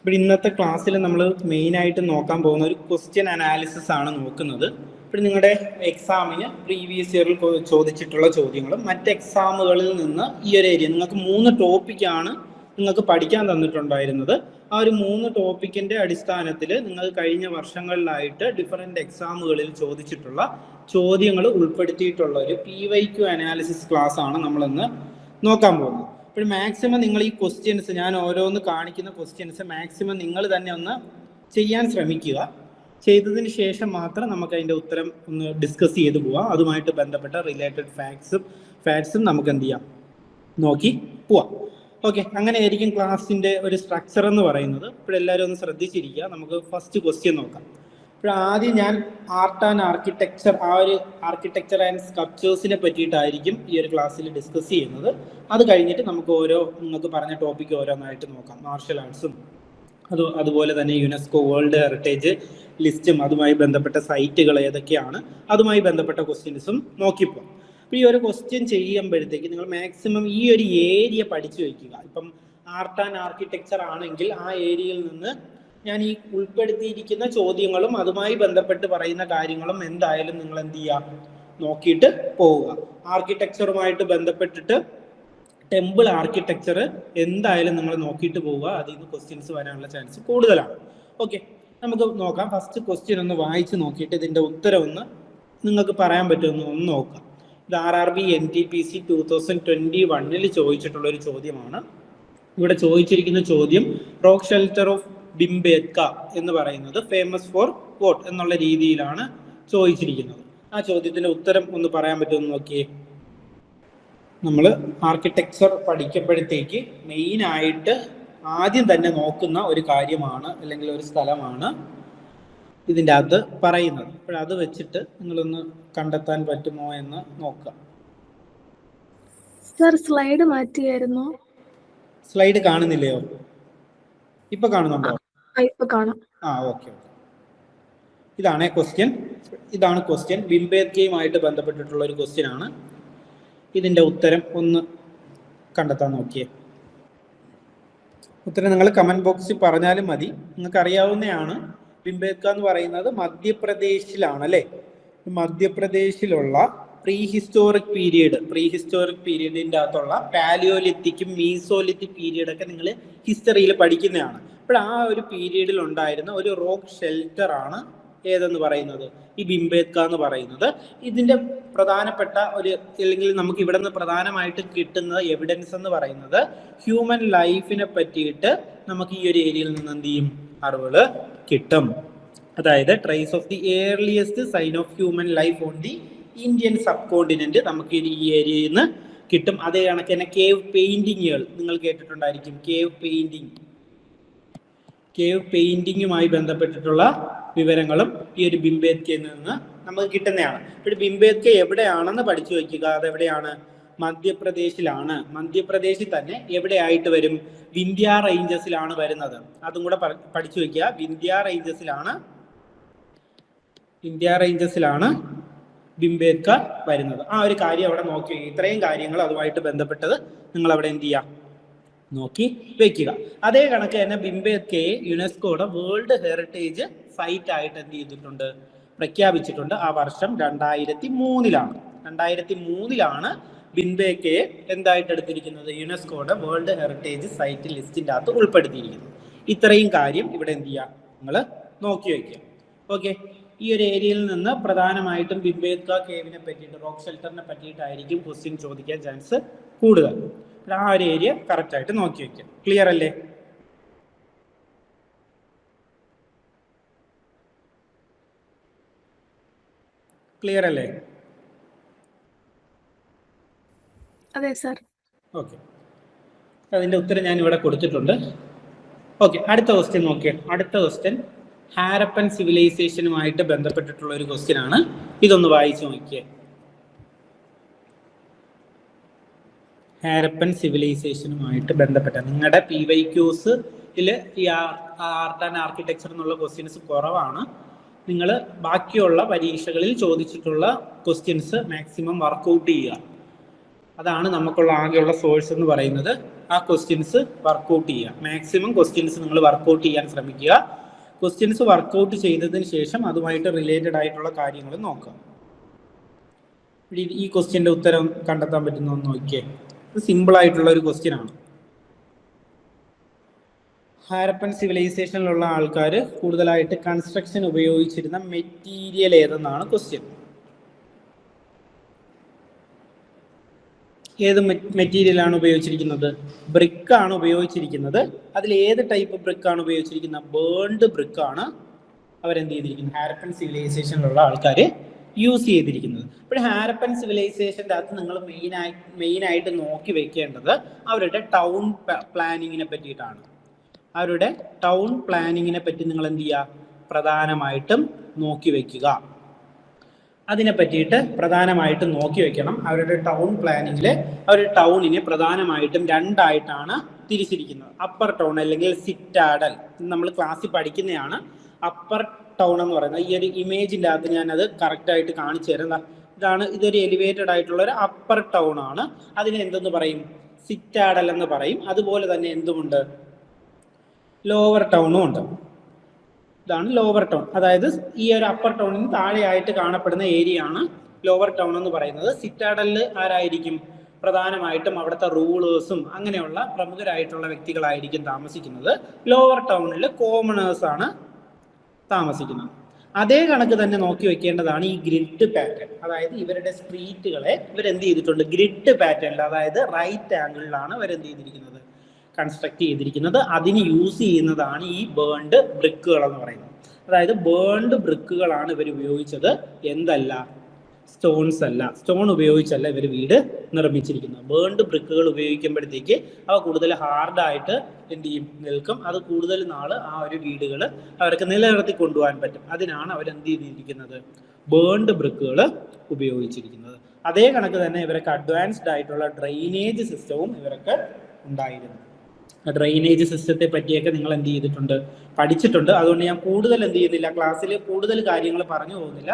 ഇപ്പോൾ ഇന്നത്തെ ക്ലാസ്സിൽ നമ്മൾ മെയിനായിട്ട് നോക്കാൻ പോകുന്ന ഒരു ക്വസ്റ്റ്യൻ അനാലിസിസ് ആണ് നോക്കുന്നത്. ഇപ്പോൾ നിങ്ങളുടെ എക്സാമിന് പ്രീവിയസ് ഇയറിൽ ചോദിച്ചിട്ടുള്ള ചോദ്യങ്ങളും മറ്റ് എക്സാമുകളിൽ നിന്ന് ഈ ഒരു ഏരിയ നിങ്ങൾക്ക് 3 ടോപ്പിക്കാണ് നിങ്ങൾക്ക് പഠിക്കാൻ തന്നിട്ടുണ്ടായിരുന്നത്. ആ ഒരു 3 ടോപ്പിക്കിൻ്റെ അടിസ്ഥാനത്തിൽ നിങ്ങൾ കഴിഞ്ഞ വർഷങ്ങളിലായിട്ട് ഡിഫറെൻ്റ് എക്സാമുകളിൽ ചോദിച്ചിട്ടുള്ള ചോദ്യങ്ങൾ ഉൾപ്പെടുത്തിയിട്ടുള്ള ഒരു PYQ അനാലിസിസ് ക്ലാസ് ആണ് നമ്മളിന്ന് നോക്കാൻ പോകുന്നത്. അപ്പോൾ മാക്സിമം നിങ്ങൾ ഈ ക്വസ്റ്റ്യൻസ് ഞാൻ ഓരോന്ന് കാണിക്കുന്ന ക്വസ്റ്റ്യൻസ് മാക്സിമം നിങ്ങൾ തന്നെ ഒന്ന് ചെയ്യാൻ ശ്രമിക്കുക. ചെയ്തതിന് ശേഷം മാത്രം നമുക്ക് അതിൻ്റെ ഉത്തരം ഒന്ന് ഡിസ്കസ് ചെയ്ത് പോവാം. അതുമായിട്ട് ബന്ധപ്പെട്ട റിലേറ്റഡ് ഫാക്ട്സും നമുക്ക് എന്ത് ചെയ്യാം, നോക്കി പോവാം. ഓക്കെ, അങ്ങനെയായിരിക്കും ക്ലാസ്സിൻ്റെ ഒരു സ്ട്രക്ചർ എന്ന് പറയുന്നത്. ഇപ്പോഴെല്ലാവരും ഒന്ന് ശ്രദ്ധിച്ചിരിക്കുക. നമുക്ക് ഫസ്റ്റ് ക്വസ്റ്റ്യൻ നോക്കാം. ഇപ്പോൾ ആദ്യം ഞാൻ ആർട്ട് ആൻഡ് ആർക്കിടെക്ചർ, ആ ഒരു ആർക്കിടെക്ചർ ആൻഡ് സ്കൾപ്ചേഴ്സിനെ പറ്റിയിട്ടായിരിക്കും ഈ ഒരു ക്ലാസ്സിൽ ഡിസ്കസ് ചെയ്യുന്നത്. അത് കഴിഞ്ഞിട്ട് നമുക്ക് നിങ്ങൾക്ക് പറഞ്ഞ ടോപ്പിക്ക് ഓരോന്നായിട്ട് നോക്കാം. മാർഷൽ ആർട്സും അതുപോലെ തന്നെ യുനെസ്കോ വേൾഡ് ഹെറിറ്റേജ് ലിസ്റ്റും അതുമായി ബന്ധപ്പെട്ട സൈറ്റുകൾ ഏതൊക്കെയാണ്, അതുമായി ബന്ധപ്പെട്ട ക്വസ്റ്റ്യൻസും നോക്കിപ്പോ. അപ്പോൾ ഈ ഒരു ക്വസ്റ്റ്യൻ ചെയ്യുമ്പോഴത്തേക്ക് നിങ്ങൾ മാക്സിമം ഈ ഒരു ഏരിയ പഠിച്ചു വയ്ക്കുക. ഇപ്പം ആർട്ട് ആൻഡ് ആർക്കിടെക്ചർ ആണെങ്കിൽ ആ ഏരിയയിൽ നിന്ന് ഞാൻ ഈ ഉൾപ്പെടുത്തിയിരിക്കുന്ന ചോദ്യങ്ങളും അതുമായി ബന്ധപ്പെട്ട് പറയുന്ന കാര്യങ്ങളും എന്തായാലും നിങ്ങൾ എന്ത് ചെയ്യുക, നോക്കിയിട്ട് പോവുക. ആർക്കിടെക്ചറുമായിട്ട് ബന്ധപ്പെട്ടിട്ട് ടെമ്പിൾ ആർക്കിടെക്ചർ എന്തായാലും നിങ്ങൾ നോക്കിയിട്ട് പോവുക. അതിൽ നിന്ന് ക്വസ്റ്റ്യൻസ് വരാനുള്ള ചാൻസ് കൂടുതലാണ്. ഓക്കെ, നമുക്ക് നോക്കാം. ഫസ്റ്റ് ക്വസ്റ്റ്യൻ ഒന്ന് വായിച്ച് നോക്കിയിട്ട് ഇതിൻ്റെ ഉത്തരം ഒന്ന് നിങ്ങൾക്ക് പറയാൻ പറ്റുമെന്ന് ഒന്ന് നോക്കാം. ഇത് RRB NTPC 2021 ചോദിച്ചിട്ടുള്ളൊരു ചോദ്യമാണ്. ഇവിടെ ചോദിച്ചിരിക്കുന്ന ചോദ്യം റോക്ക് ഷെൽട്ടർ ഓഫ് ഭിംബേത്ക എന്ന് പറയുന്നത് ഫേമസ് ഫോർ വോട്ട് എന്നുള്ള രീതിയിലാണ് ചോദിച്ചിരിക്കുന്നത്. ആ ചോദ്യത്തിന്റെ ഉത്തരം ഒന്ന് പറയാൻ പറ്റുമെന്ന് നോക്കിയേ. നമ്മൾ ആർക്കിടെക്ചർ പഠിക്കുമ്പോഴത്തേക്ക് മെയിനായിട്ട് ആദ്യം തന്നെ നോക്കുന്ന ഒരു കാര്യമാണ് അല്ലെങ്കിൽ ഒരു സ്ഥലമാണ് ഇതിൻ്റെ അകത്ത് പറയുന്നത്. അപ്പോഴത് വെച്ചിട്ട് നിങ്ങളൊന്ന് കണ്ടെത്താൻ പറ്റുമോ എന്ന് നോക്കാം. സർ, സ്ലൈഡ് മാറ്റിയായിരുന്നു. സ്ലൈഡ് കാണുന്നില്ലയോ? ഇപ്പൊ കാണുന്നുണ്ടോ? ഇപ്പൊ കാണാം. ഓക്കെ. ഇതാണ് ക്വസ്റ്റ്യൻ. ഭിംബേത്കയുമായിട്ട് ബന്ധപ്പെട്ടിട്ടുള്ള ഒരു ക്വസ്റ്റ്യൻ ആണ്. ഇതിന്റെ ഉത്തരം ഒന്ന് കണ്ടെത്താൻ നോക്കിയേ. ഉത്തരം നിങ്ങൾ കമന്റ് ബോക്സിൽ പറഞ്ഞാലും മതി. നിങ്ങൾക്ക് അറിയാവുന്നതാണ്. ഭിംബേത്ക എന്ന് പറയുന്നത് മധ്യപ്രദേശിലാണ് അല്ലേ? മധ്യപ്രദേശിലുള്ള പ്രീ ഹിസ്റ്റോറിക് പീരീഡിൻ്റെ അകത്തുള്ള പാലിയോലിത്തിക്കും മീസോലിത്തിക് പീരീഡൊക്കെ നിങ്ങൾ ഹിസ്റ്ററിയിൽ പഠിക്കുന്നതാണ്. അപ്പോൾ ആ ഒരു പീരീഡിൽ ഉണ്ടായിരുന്ന ഒരു റോക്ക് ഷെൽട്ടർ ആണ് ഏതെന്ന് പറയുന്നത്, ഈ ഭിംബേത്ക എന്ന് പറയുന്നത്. ഇതിൻ്റെ പ്രധാനപ്പെട്ട അല്ലെങ്കിൽ നമുക്ക് ഇവിടെ നിന്ന് പ്രധാനമായിട്ട് കിട്ടുന്ന എവിഡൻസ് എന്ന് പറയുന്നത് ഹ്യൂമൻ ലൈഫിനെ പറ്റിയിട്ട് നമുക്ക് ഈ ഒരു ഏരിയയിൽ നിന്ന് എന്ത് ചെയ്യും, അറിവുകൾ കിട്ടും. അതായത് trace of the earliest sign of human life on the Indian subcontinent നമുക്ക് ഈ ഏരിയയിൽ നിന്ന് കിട്ടും. അതേ കണക്ക് തന്നെ കേവ് പെയിന്റിങ്ങുകൾ നിങ്ങൾ കേട്ടിട്ടുണ്ടായിരിക്കും. കേവ് പെയിന്റിങ്ങുമായി ബന്ധപ്പെട്ടിട്ടുള്ള വിവരങ്ങളും ഈ ഒരു ഭിംബേത്കയിൽ നിന്ന് നമുക്ക് കിട്ടുന്നതാണ്. ഇപ്പോൾ ഭിംബേത്ക എവിടെയാണെന്ന് പഠിച്ചു വയ്ക്കുക. അതെവിടെയാണ്? മധ്യപ്രദേശിലാണ്. മധ്യപ്രദേശിൽ തന്നെ എവിടെയായിട്ട് വരും? വിന്ധ്യ റേഞ്ചസിലാണ് വരുന്നത്. അതും കൂടെ പഠിച്ചു വയ്ക്കുക. വിന്ധ്യ റേഞ്ചസിലാണ് ഭിംബേത്ക വരുന്നത്. ആ ഒരു കാര്യം അവിടെ നോക്കി. ഇത്രയും കാര്യങ്ങൾ അതുമായിട്ട് ബന്ധപ്പെട്ടത് നിങ്ങൾ അവിടെ എന്ത് ചെയ്യുക, നോക്കി വെക്കുക. അതേ കണക്ക് തന്നെ ഭിംബേത്കയെ യുനെസ്കോയുടെ വേൾഡ് ഹെറിറ്റേജ് സൈറ്റ് ആയിട്ട് എന്ത് ചെയ്തിട്ടുണ്ട്, പ്രഖ്യാപിച്ചിട്ടുണ്ട്. ആ വർഷം 2003 2003 ഭിംബേത്കയെ എന്തായിട്ട് എടുത്തിരിക്കുന്നത്, യുനെസ്കോയുടെ വേൾഡ് ഹെറിറ്റേജ് സൈറ്റ് ലിസ്റ്റിൻ്റെ അകത്ത് ഉൾപ്പെടുത്തിയിരിക്കുന്നത്. ഇത്രയും കാര്യം ഇവിടെ എന്ത് ചെയ്യുക, നിങ്ങൾ നോക്കി വയ്ക്കുക. ഓക്കെ, ഈ ഒരു ഏരിയയിൽ നിന്ന് പ്രധാനമായിട്ടും ഭിംബേത്ക കേവിനെ പറ്റിയിട്ട്, റോക്ക് ഷെൽട്ടറിനെ പറ്റിയിട്ടായിരിക്കും ക്വസ്റ്റ്യൻ ചോദിക്കാൻ ചാൻസ് കൂടുതൽ. ആ ഒരു ഏരിയ കറക്റ്റ് ആയിട്ട് നോക്കി വയ്ക്കുക. ക്ലിയർ അല്ലേ? അതെ സർ. ഓക്കെ, അതിന്റെ ഉത്തരം ഞാൻ ഇവിടെ കൊടുത്തിട്ടുണ്ട്. ഓക്കെ, അടുത്ത ക്വസ്റ്റ്യൻ നോക്കിയേ. അടുത്ത ക്വസ്റ്റ്യൻ ഹാരപ്പൻ സിവിലൈസേഷനുമായിട്ട് ബന്ധപ്പെട്ടിട്ടുള്ള ഒരു ക്വസ്റ്റ്യൻ ആണ്. ഇതൊന്ന് വായിച്ചു നോക്കിയേ. ഹാരപ്പൻ സിവിലൈസേഷനുമായിട്ട് ബന്ധപ്പെട്ട നിങ്ങളുടെ PYQs-ൽ ഈ ആർട്ട് ആൻഡ് ആർക്കിടെക്ചർ എന്നുള്ള ക്വസ്റ്റ്യൻസ് കുറവാണ്. നിങ്ങൾ ബാക്കിയുള്ള പരീക്ഷകളിൽ ചോദിച്ചിട്ടുള്ള ക്വസ്റ്റ്യൻസ് മാക്സിമം വർക്കൗട്ട് ചെയ്യുക. അതാണ് നമുക്കുള്ള ആകെയുള്ള സോഴ്സ് എന്ന് പറയുന്നത്. ആ ക്വസ്റ്റ്യൻസ് വർക്കൗട്ട് ചെയ്യുക. മാക്സിമം ക്വസ്റ്റ്യൻസ് നിങ്ങൾ വർക്കൗട്ട് ചെയ്യാൻ ശ്രമിക്കുക. ക്വസ്റ്റ്യൻസ് വർക്കൗട്ട് ചെയ്തതിന് ശേഷം അതുമായിട്ട് റിലേറ്റഡ് ആയിട്ടുള്ള കാര്യങ്ങൾ നോക്കുക. ഈ ക്വസ്റ്റ്യൻ്റെ ഉത്തരം കണ്ടെത്താൻ പറ്റുന്ന ഒന്ന് നോക്കിയേ. ഇത് സിമ്പിൾ ആയിട്ടുള്ള ഒരു ക്വസ്റ്റ്യൻ ആണ്. ഹാരപ്പൻ സിവിലൈസേഷനിലുള്ള ആൾക്കാർ കൂടുതലായിട്ട് കൺസ്ട്രക്ഷൻ ഉപയോഗിച്ചിരുന്ന മെറ്റീരിയൽ ഏതെന്നാണ് ക്വസ്റ്റ്യൻ. ഏത് മെറ്റീരിയലാണ് ഉപയോഗിച്ചിരിക്കുന്നത്? ബ്രിക്കാണ് ഉപയോഗിച്ചിരിക്കുന്നത്. അതിൽ ഏത് ടൈപ്പ് ബ്രിക്കാണ് ഉപയോഗിച്ചിരിക്കുന്നത്? ബേൺഡ് ബ്രിക്കാണ് അവരെന്ത് ചെയ്തിരിക്കുന്നത്? ഹാരപ്പൻ സിവിലൈസേഷനിലുള്ള ആൾക്കാർ യൂസ് ചെയ്തിരിക്കുന്നത്. അപ്പോൾ ഹാരപ്പൻ സിവിലൈസേഷൻ്റെ അകത്ത് നിങ്ങൾ മെയിനായിട്ട് നോക്കി വെക്കേണ്ടത് അവരുടെ ടൗൺ പ്ലാനിങ്ങിനെ പറ്റിയിട്ടാണ്. അവരുടെ ടൗൺ പ്ലാനിങ്ങിനെ പറ്റി നിങ്ങൾ എന്ത് ചെയ്യുക? പ്രധാനമായിട്ടും നോക്കി വെക്കുക. അതിനെ പറ്റിയിട്ട് പ്രധാനമായിട്ടും നോക്കി വെക്കണം. അവരുടെ ടൗൺ പ്ലാനിങ്ങിൽ അവർ ടൗണിനെ പ്രധാനമായിട്ടും രണ്ടായിട്ടാണ് തിരിച്ചിരിക്കുന്നത്. അപ്പർ ടൗൺ അല്ലെങ്കിൽ സിറ്റാഡൽ നമ്മൾ ക്ലാസ്സിൽ പഠിക്കുന്നതാണ്. അപ്പർ ടൗൺ എന്ന് പറയുന്നത് ഈ ഒരു ഇമേജിൻ്റെ അകത്ത് ഞാനത് കറക്റ്റായിട്ട് കാണിച്ചു തരാം. ഇതൊരു എലിവേറ്റഡ് ആയിട്ടുള്ള ഒരു അപ്പർ ടൗൺ ആണ്. അതിനെ എന്തെന്ന് പറയും? സിറ്റാഡൽ എന്ന് പറയും. അതുപോലെ തന്നെ എന്തുമുണ്ട്? ലോവർ ടൗണും ഉണ്ട്. ഇതാണ് ലോവർ ടൗൺ. അതായത് ഈ ഒരു അപ്പർ ടൗണിന് താഴെയായിട്ട് കാണപ്പെടുന്ന ഏരിയ ആണ് ലോവർ ടൗൺ എന്ന് പറയുന്നത്. സിറ്റാഡലിൽ ആരായിരിക്കും? പ്രധാനമായിട്ടും അവിടുത്തെ റൂളേഴ്സും അങ്ങനെയുള്ള പ്രമുഖരായിട്ടുള്ള വ്യക്തികളായിരിക്കും താമസിക്കുന്നത്. ലോവർ ടൗണിൽ കോമണേഴ്സ് ആണ് താമസിക്കുന്നത്. അതേ കണക്ക് തന്നെ നോക്കി വെക്കേണ്ടതാണ് ഈ ഗ്രിഡ് പാറ്റേൺ. അതായത് ഇവരുടെ സ്ട്രീറ്റുകളെ ഇവരെന്ത് ചെയ്തിട്ടുണ്ട്? ഗ്രിഡ് പാറ്റേണിൽ, അതായത് റൈറ്റ് ആംഗിളിലാണ് ഇവരെന്ത് ചെയ്തിരിക്കുന്നത്? കൺസ്ട്രക്ട് ചെയ്തിരിക്കുന്നത്. അതിന് യൂസ് ചെയ്യുന്നതാണ് ഈ ബേൺഡ് ബ്രിക്കുകൾ എന്ന് പറയുന്നത്. അതായത് ബേൺഡ് ബ്രിക്കുകളാണ് ഇവർ ഉപയോഗിച്ചത്. എന്തല്ല? സ്റ്റോൺസ് അല്ല. സ്റ്റോൺ ഉപയോഗിച്ചല്ല ഇവർ വീട് നിർമ്മിച്ചിരിക്കുന്നത്. ബേൺഡ് ബ്രിക്കുകൾ ഉപയോഗിക്കുമ്പോഴത്തേക്ക് അവ കൂടുതൽ ഹാർഡായിട്ട് എന്ത് ചെയ്യും? നിൽക്കും. അത് കൂടുതൽ നാൾ ആ ഒരു വീടുകൾ അവർക്ക് നിലനിർത്തി കൊണ്ടുപോകാൻ പറ്റും. അതിനാണ് അവരെന്ത് ചെയ്തിരിക്കുന്നത്? ബേൺഡ് ബ്രിക്കുകൾ ഉപയോഗിച്ചിരിക്കുന്നത്. അതേ കണക്ക് തന്നെ ഇവർക്ക് അഡ്വാൻസ്ഡ് ആയിട്ടുള്ള ഡ്രെയിനേജ് സിസ്റ്റവും ഇവർക്ക് ഉണ്ടായിരുന്നു. ഡ്രെയിനേജ് സിസ്റ്റത്തെ പറ്റിയൊക്കെ നിങ്ങൾ എന്ത് ചെയ്തിട്ടുണ്ട്? പഠിച്ചിട്ടുണ്ട്. അതുകൊണ്ട് ഞാൻ കൂടുതൽ എന്ത് ചെയ്യുന്നില്ല, ക്ലാസ്സിൽ കൂടുതൽ കാര്യങ്ങൾ പറഞ്ഞു പോകുന്നില്ല.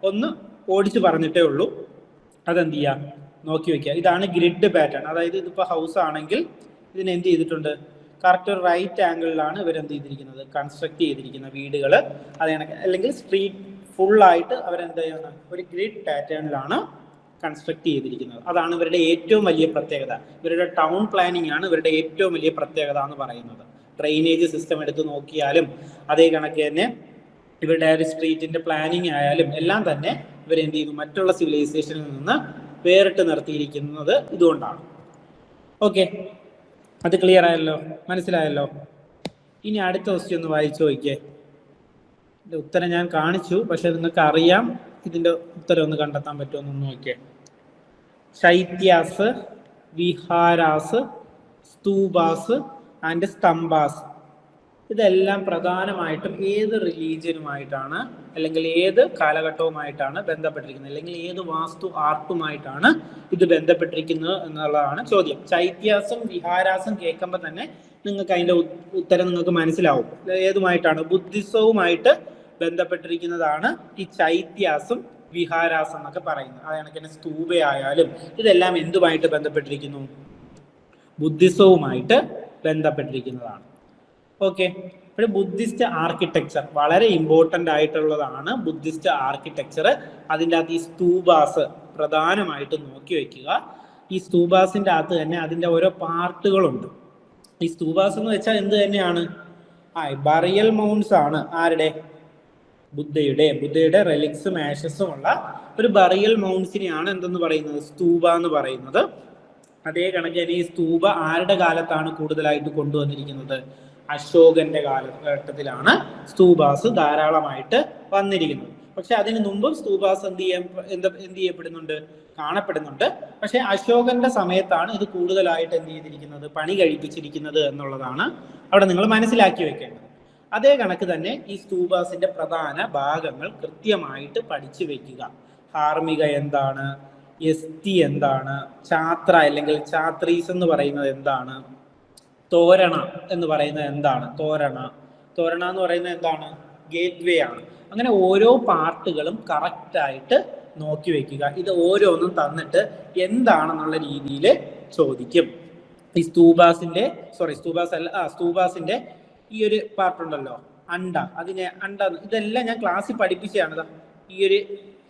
ഒന്ന് ഓടിച്ച് പറഞ്ഞിട്ടേ ഉള്ളൂ. അതെന്ത് ചെയ്യാം? നോക്കി വെക്കുക. ഇതാണ് ഗ്രിഡ് പാറ്റേൺ. അതായത് ഇതിപ്പോൾ ഹൗസ് ആണെങ്കിൽ ഇതിന് എന്ത് ചെയ്തിട്ടുണ്ട്? കറക്റ്റ് ഒരു റൈറ്റ് ആംഗിളിലാണ് ഇവരെന്ത് ചെയ്തിരിക്കുന്നത്? കൺസ്ട്രക്ട് ചെയ്തിരിക്കുന്ന വീടുകൾ. അതാണ്. അല്ലെങ്കിൽ സ്ട്രീറ്റ് ഫുള്ളായിട്ട് അവരെന്ത് ചെയ്യുന്നത്? ഒരു ഗ്രിഡ് പാറ്റേണിലാണ് കൺസ്ട്രക്ട് ചെയ്തിരിക്കുന്നത്. അതാണ് ഇവരുടെ ഏറ്റവും വലിയ പ്രത്യേകത. ഇവരുടെ ടൗൺ പ്ലാനിങ് ആണ് ഇവരുടെ ഏറ്റവും വലിയ പ്രത്യേകത എന്ന് പറയുന്നത്. ഡ്രെയിനേജ് സിസ്റ്റം എടുത്ത് നോക്കിയാലും അതേ കണക്ക് തന്നെ ഇവരുടെ ഒരു സ്ട്രീറ്റിന്റെ പ്ലാനിങ് ആയാലും എല്ലാം തന്നെ ഇവരെന്ത് ചെയ്യുന്നു? മറ്റുള്ള സിവിലൈസേഷനിൽ നിന്ന് വേറിട്ട് നിർത്തിയിരിക്കുന്നത് ഇതുകൊണ്ടാണ്. ഓക്കെ, അത് ക്ലിയർ ആയല്ലോ? മനസ്സിലായല്ലോ? ഇനി അടുത്ത ക്വസ്റ്റ്യൻ ഒന്ന് വായിച്ചു നോക്കിയേ. ഇതിന്റെ ഉത്തരം ഞാൻ കാണിച്ചു, പക്ഷെ നിങ്ങൾക്ക് അറിയാം. ഇതിന്റെ ഉത്തരം ഒന്ന് കണ്ടെത്താൻ പറ്റുമെന്ന് നോക്കിയേ. ശൈത്യാസ്, വിഹാരാസ്, സ്തൂപാസ് ആൻഡ് സ്തംഭാസ് ഇതെല്ലാം പ്രധാനമായിട്ടും ഏത് റിലീജിയനുമായിട്ടാണ് അല്ലെങ്കിൽ ഏത് കാലഘട്ടവുമായിട്ടാണ് ബന്ധപ്പെട്ടിരിക്കുന്നത്, അല്ലെങ്കിൽ ഏത് വാസ്തു ആർട്ടുമായിട്ടാണ് ഇത് ബന്ധപ്പെട്ടിരിക്കുന്നത് എന്നുള്ളതാണ് ചോദ്യം. ചൈത്യാസും വിഹാരാസും കേൾക്കുമ്പോൾ തന്നെ നിങ്ങൾക്ക് അതിന്റെ ഉത്തരം നിങ്ങൾക്ക് മനസ്സിലാവും. ഏതുമായിട്ടാണ്? ബുദ്ധിസവുമായിട്ട് ബന്ധപ്പെട്ടിരിക്കുന്നതാണ് ഈ ചൈത്യാസും വിഹാരാസ് എന്നൊക്കെ പറയുന്നത്. അതാണ് സ്തൂപയായാലും ഇതെല്ലാം എന്തുമായിട്ട് ബന്ധപ്പെട്ടിരിക്കുന്നു? ബുദ്ധിസവുമായിട്ട് ബന്ധപ്പെട്ടിരിക്കുന്നതാണ്. ഓക്കെ, അപ്പോൾ ബുദ്ധിസ്റ്റ് ആർക്കിടെക്ചർ വളരെ ഇമ്പോർട്ടൻ്റ് ആയിട്ടുള്ളതാണ്. ബുദ്ധിസ്റ്റ് ആർക്കിടെക്ചർ അതിൻ്റെ അകത്ത് ഈ സ്തൂപാസ് പ്രധാനമായിട്ട് നോക്കി വയ്ക്കുക. ഈ സ്തൂപാസിൻ്റെ അകത്ത് തന്നെ അതിൻ്റെ ഓരോ പാർട്ടുകളുണ്ട്. ഈ സ്തൂപാസ് എന്ന് വെച്ചാൽ എന്ത് തന്നെയാണ്? ബറിയൽ മൗണ്ട്സ് ആണ്. ആരുടെ? ബുദ്ധയുടെ റെലിക്സും ആഷസും ഉള്ള ഒരു ബറിയൽ മൗണ്ട്സിനെയാണ് എന്തെന്ന് പറയുന്നത്? സ്തൂപ എന്ന് പറയുന്നത്. അതേ കണക്ക് തന്നെ ഈ സ്തൂപ ആരുടെ കാലത്താണ് കൂടുതലായിട്ട് കൊണ്ടുവന്നിരിക്കുന്നത്? അശോകന്റെ കാലഘട്ടത്തിലാണ് സ്തൂപാസ് ധാരാളമായിട്ട് വന്നിരിക്കുന്നത്. പക്ഷെ അതിന് മുമ്പും സ്തൂപാസ് എന്ത് ചെയ്യപ്പെടുന്നുണ്ട്? കാണപ്പെടുന്നുണ്ട്. പക്ഷെ അശോകന്റെ സമയത്താണ് ഇത് കൂടുതലായിട്ട് എന്ത് ചെയ്തിരിക്കുന്നത്? പണി കഴിപ്പിച്ചിരിക്കുന്നത് എന്നുള്ളതാണ് അവിടെ നിങ്ങൾ മനസ്സിലാക്കി വെക്കേണ്ടത്. അതേ കണക്ക് തന്നെ ഈ സ്തൂപാസിന്റെ പ്രധാന ഭാഗങ്ങൾ കൃത്യമായിട്ട് പഠിച്ചു വെക്കുക. ധാർമ്മിക എന്താണ്? എസ്തി എന്താണ്? ഛാത്ര അല്ലെങ്കിൽ ഛാത്രീസ് എന്ന് പറയുന്നത് എന്താണ്? തോരണ എന്ന് പറയുന്നത് എന്താണ്? തോരണ എന്ന് പറയുന്നത് എന്താണ്? ഗേറ്റ് വേ ആണ്. അങ്ങനെ ഓരോ പാർട്ടുകളും കറക്റ്റായിട്ട് നോക്കി വെക്കുക. ഇത് ഓരോന്നും തന്നിട്ട് എന്താണെന്നുള്ള രീതിയിൽ ചോദിക്കും. ഈ സ്തൂപാസിന്റെ ഈ ഒരു പാർട്ട് ഉണ്ടല്ലോ, അണ്ട, ഇതെല്ലാം ഞാൻ ക്ലാസ്സിൽ പഠിപ്പിച്ചതാണ്. ഈ ഒരു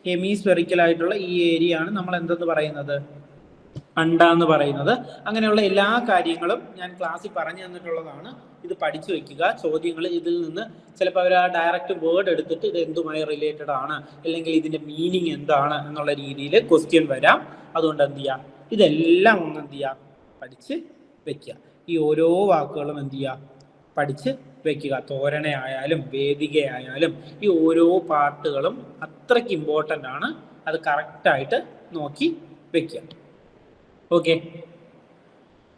ഹെമിസ്ഫെറിക്കൽ ആയിട്ടുള്ള ഈ ഏരിയ ആണ് നമ്മൾ എന്തെന്ന് പറയുന്നത്, അണ്ട എന്ന് പറയുന്നത്. അങ്ങനെയുള്ള എല്ലാ കാര്യങ്ങളും ഞാൻ ക്ലാസ്സിൽ പറഞ്ഞു തന്നിട്ടുള്ളതാണ്. ഇത് പഠിച്ചു വെക്കുക. ചോദ്യങ്ങൾ ഇതിൽ നിന്ന് ചിലപ്പോൾ അവർ ആ ഡയറക്റ്റ് വേർഡ് എടുത്തിട്ട് ഇത് എന്തുമായി റിലേറ്റഡ് ആണ്, അല്ലെങ്കിൽ ഇതിന്റെ മീനിങ് എന്താണ് എന്നുള്ള രീതിയിൽ ക്വസ്റ്റ്യൻ വരാം. അതുകൊണ്ട് എന്ത് ചെയ്യാം, ഇതെല്ലാം ഒന്ന് എന്ത് ചെയ്യാം, പഠിച്ച് വെക്കുക. ഈ ഓരോ വാക്കുകളും എന്ത് ചെയ്യുക, പഠിച്ച് വെക്കുക. തോരണയായാലും വേദികയായാലും ഈ ഓരോ പാർട്ടുകളും അത്രയ്ക്ക് ഇമ്പോർട്ടൻ്റ് ആണ്. അത് കറക്റ്റായിട്ട് നോക്കി വെക്കുക. ഓക്കെ,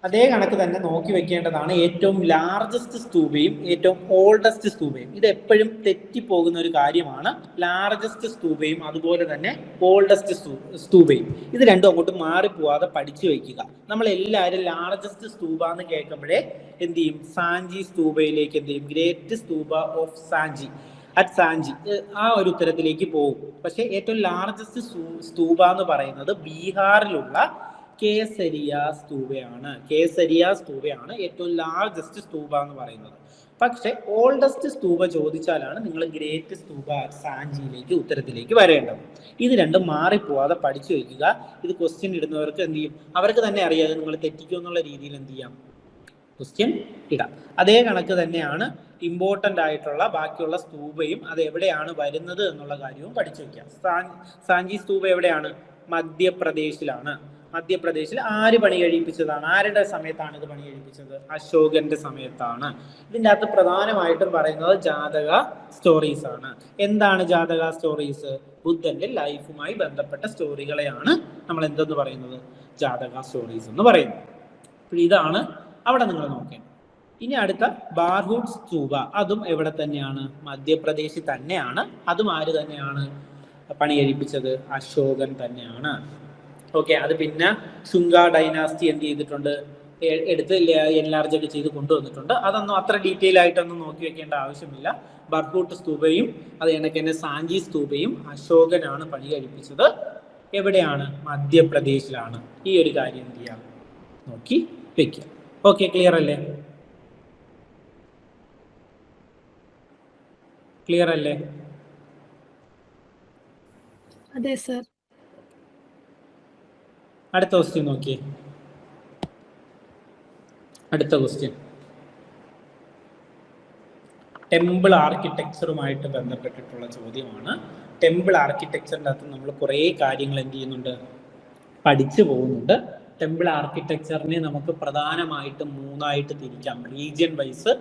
അതേ കണക്ക് തന്നെ നോക്കി വെക്കേണ്ടതാണ് ഏറ്റവും ലാർജസ്റ്റ് സ്തൂപയും ഏറ്റവും ഓൾഡസ്റ്റ് സ്തൂപയും. ഇത് എപ്പോഴും തെറ്റിപ്പോകുന്ന ഒരു കാര്യമാണ്. ലാർജസ്റ്റ് സ്തൂപയും അതുപോലെ തന്നെ ഓൾഡസ്റ്റ് സ്തൂപയും, ഇത് രണ്ടും അങ്ങോട്ട് മാറിപ്പോവാതെ പഠിച്ചു വയ്ക്കുക. നമ്മൾ എല്ലാവരും ലാർജസ്റ്റ് സ്തൂപ എന്ന് കേൾക്കുമ്പോഴേ എന്ത് ചെയ്യും, സാഞ്ചി സ്തൂപയിലേക്ക് എന്ത് ചെയ്യും, great stupa of Sanchi at Sanchi, ആ ഒരു ഉത്തരത്തിലേക്ക് പോകും. പക്ഷേ ഏറ്റവും ലാർജസ്റ്റ് സ്തൂപ എന്ന് പറയുന്നത് ബീഹാറിലുള്ള കേസരിയ സ്തൂപയാണ് ഏറ്റവും ലാർജസ്റ്റ് സ്തൂപ എന്ന് പറയുന്നത്. പക്ഷെ ഓൾഡസ്റ്റ് സ്തൂപ ചോദിച്ചാലാണ് നിങ്ങൾ ഗ്രേറ്റ് സ്തൂപ സാഞ്ചിയിലേക്ക് ഉത്തരത്തിലേക്ക് വരേണ്ടത്. ഇത് രണ്ടും മാറിപ്പോവാതെ പഠിച്ചു വയ്ക്കുക. ഇത് ക്വസ്റ്റ്യൻ ഇടുന്നവർക്ക് എന്ത് ചെയ്യും, അവർക്ക് തന്നെ അറിയാതെ നിങ്ങൾ തെറ്റിക്കുമെന്നുള്ള രീതിയിൽ എന്ത് ചെയ്യാം, ക്വസ്റ്റ്യൻ ഇടാം. അതേ കണക്ക് തന്നെയാണ് ഇമ്പോർട്ടൻ്റ് ആയിട്ടുള്ള ബാക്കിയുള്ള സ്തൂപയും അത് എവിടെയാണ് വരുന്നത് എന്നുള്ള കാര്യവും പഠിച്ചു വയ്ക്കാം. സാഞ്ചി സ്തൂപ എവിടെയാണ്, മധ്യപ്രദേശിലാണ്. മധ്യപ്രദേശിൽ ആര് പണി കഴിപ്പിച്ചതാണ്, ആരുടെ സമയത്താണ് ഇത് പണി കഴിപ്പിച്ചത്, അശോകന്റെ സമയത്താണ്. ഇതിൻ്റെ അകത്ത് പ്രധാനമായിട്ടും പറയുന്നത് ജാതക സ്റ്റോറീസ് ആണ്. എന്താണ് ജാതക സ്റ്റോറീസ്, ബുദ്ധന്റെ ലൈഫുമായി ബന്ധപ്പെട്ട സ്റ്റോറികളെയാണ് നമ്മൾ എന്തെന്ന് പറയുന്നത്, ജാതക സ്റ്റോറീസ് എന്ന് പറയുന്നത്. അപ്പോൾ ഇതാണ് അവിടെ നിങ്ങൾ നോക്കേണ്ടത്. ഇനി അടുത്ത ബാർഹുഡ് സ്തൂപ, അതും എവിടെ തന്നെയാണ്, മധ്യപ്രദേശിൽ തന്നെയാണ്. അതും ആര് തന്നെയാണ് പണി കഴിപ്പിച്ചത്, അശോകൻ തന്നെയാണ്. ഓക്കെ, അത് പിന്നെ ശുംഗ ഡൈനാസ്റ്റി എന്ത് ചെയ്തിട്ടുണ്ട്, എടുത്ത് എൻലാർജ് ഒക്കെ ചെയ്ത് കൊണ്ടുവന്നിട്ടുണ്ട്. അതൊന്നും അത്ര ഡീറ്റെയിൽ ആയിട്ടൊന്നും നോക്കി വെക്കേണ്ട ആവശ്യമില്ല. ബർഹൂട്ട് സ്തൂപയും അത് കണക്ക് തന്നെ സാഞ്ചി സ്തൂപയും അശോകനാണ് പണി കഴിപ്പിച്ചത്. എവിടെയാണ്, മധ്യപ്രദേശിലാണ്. ഈ ഒരു കാര്യം എന്ത് ചെയ്യാം, നോക്കി വെക്കുക. ഓക്കെ, ക്ലിയർ അല്ലേ? അതെ സർ. അടുത്ത ക്വസ്റ്റ്യൻ നോക്കിയേ. അടുത്ത ക്വസ്റ്റ്യൻ ടെമ്പിൾ ആർക്കിടെക്ചറുമായിട്ട് ബന്ധപ്പെട്ടിട്ടുള്ള ചോദ്യമാണ്. ടെമ്പിൾ ആർക്കിടെക്ചറിൻ്റെ അകത്ത് നമ്മൾ കുറേ കാര്യങ്ങൾ എന്ത് ചെയ്യുന്നുണ്ട്, പഠിച്ചു പോകുന്നുണ്ട്. ടെമ്പിൾ ആർക്കിടെക്ചറിനെ നമുക്ക് പ്രധാനമായിട്ട് മൂന്നായിട്ട് തിരിക്കാം. റീജിയൻ വൈസ്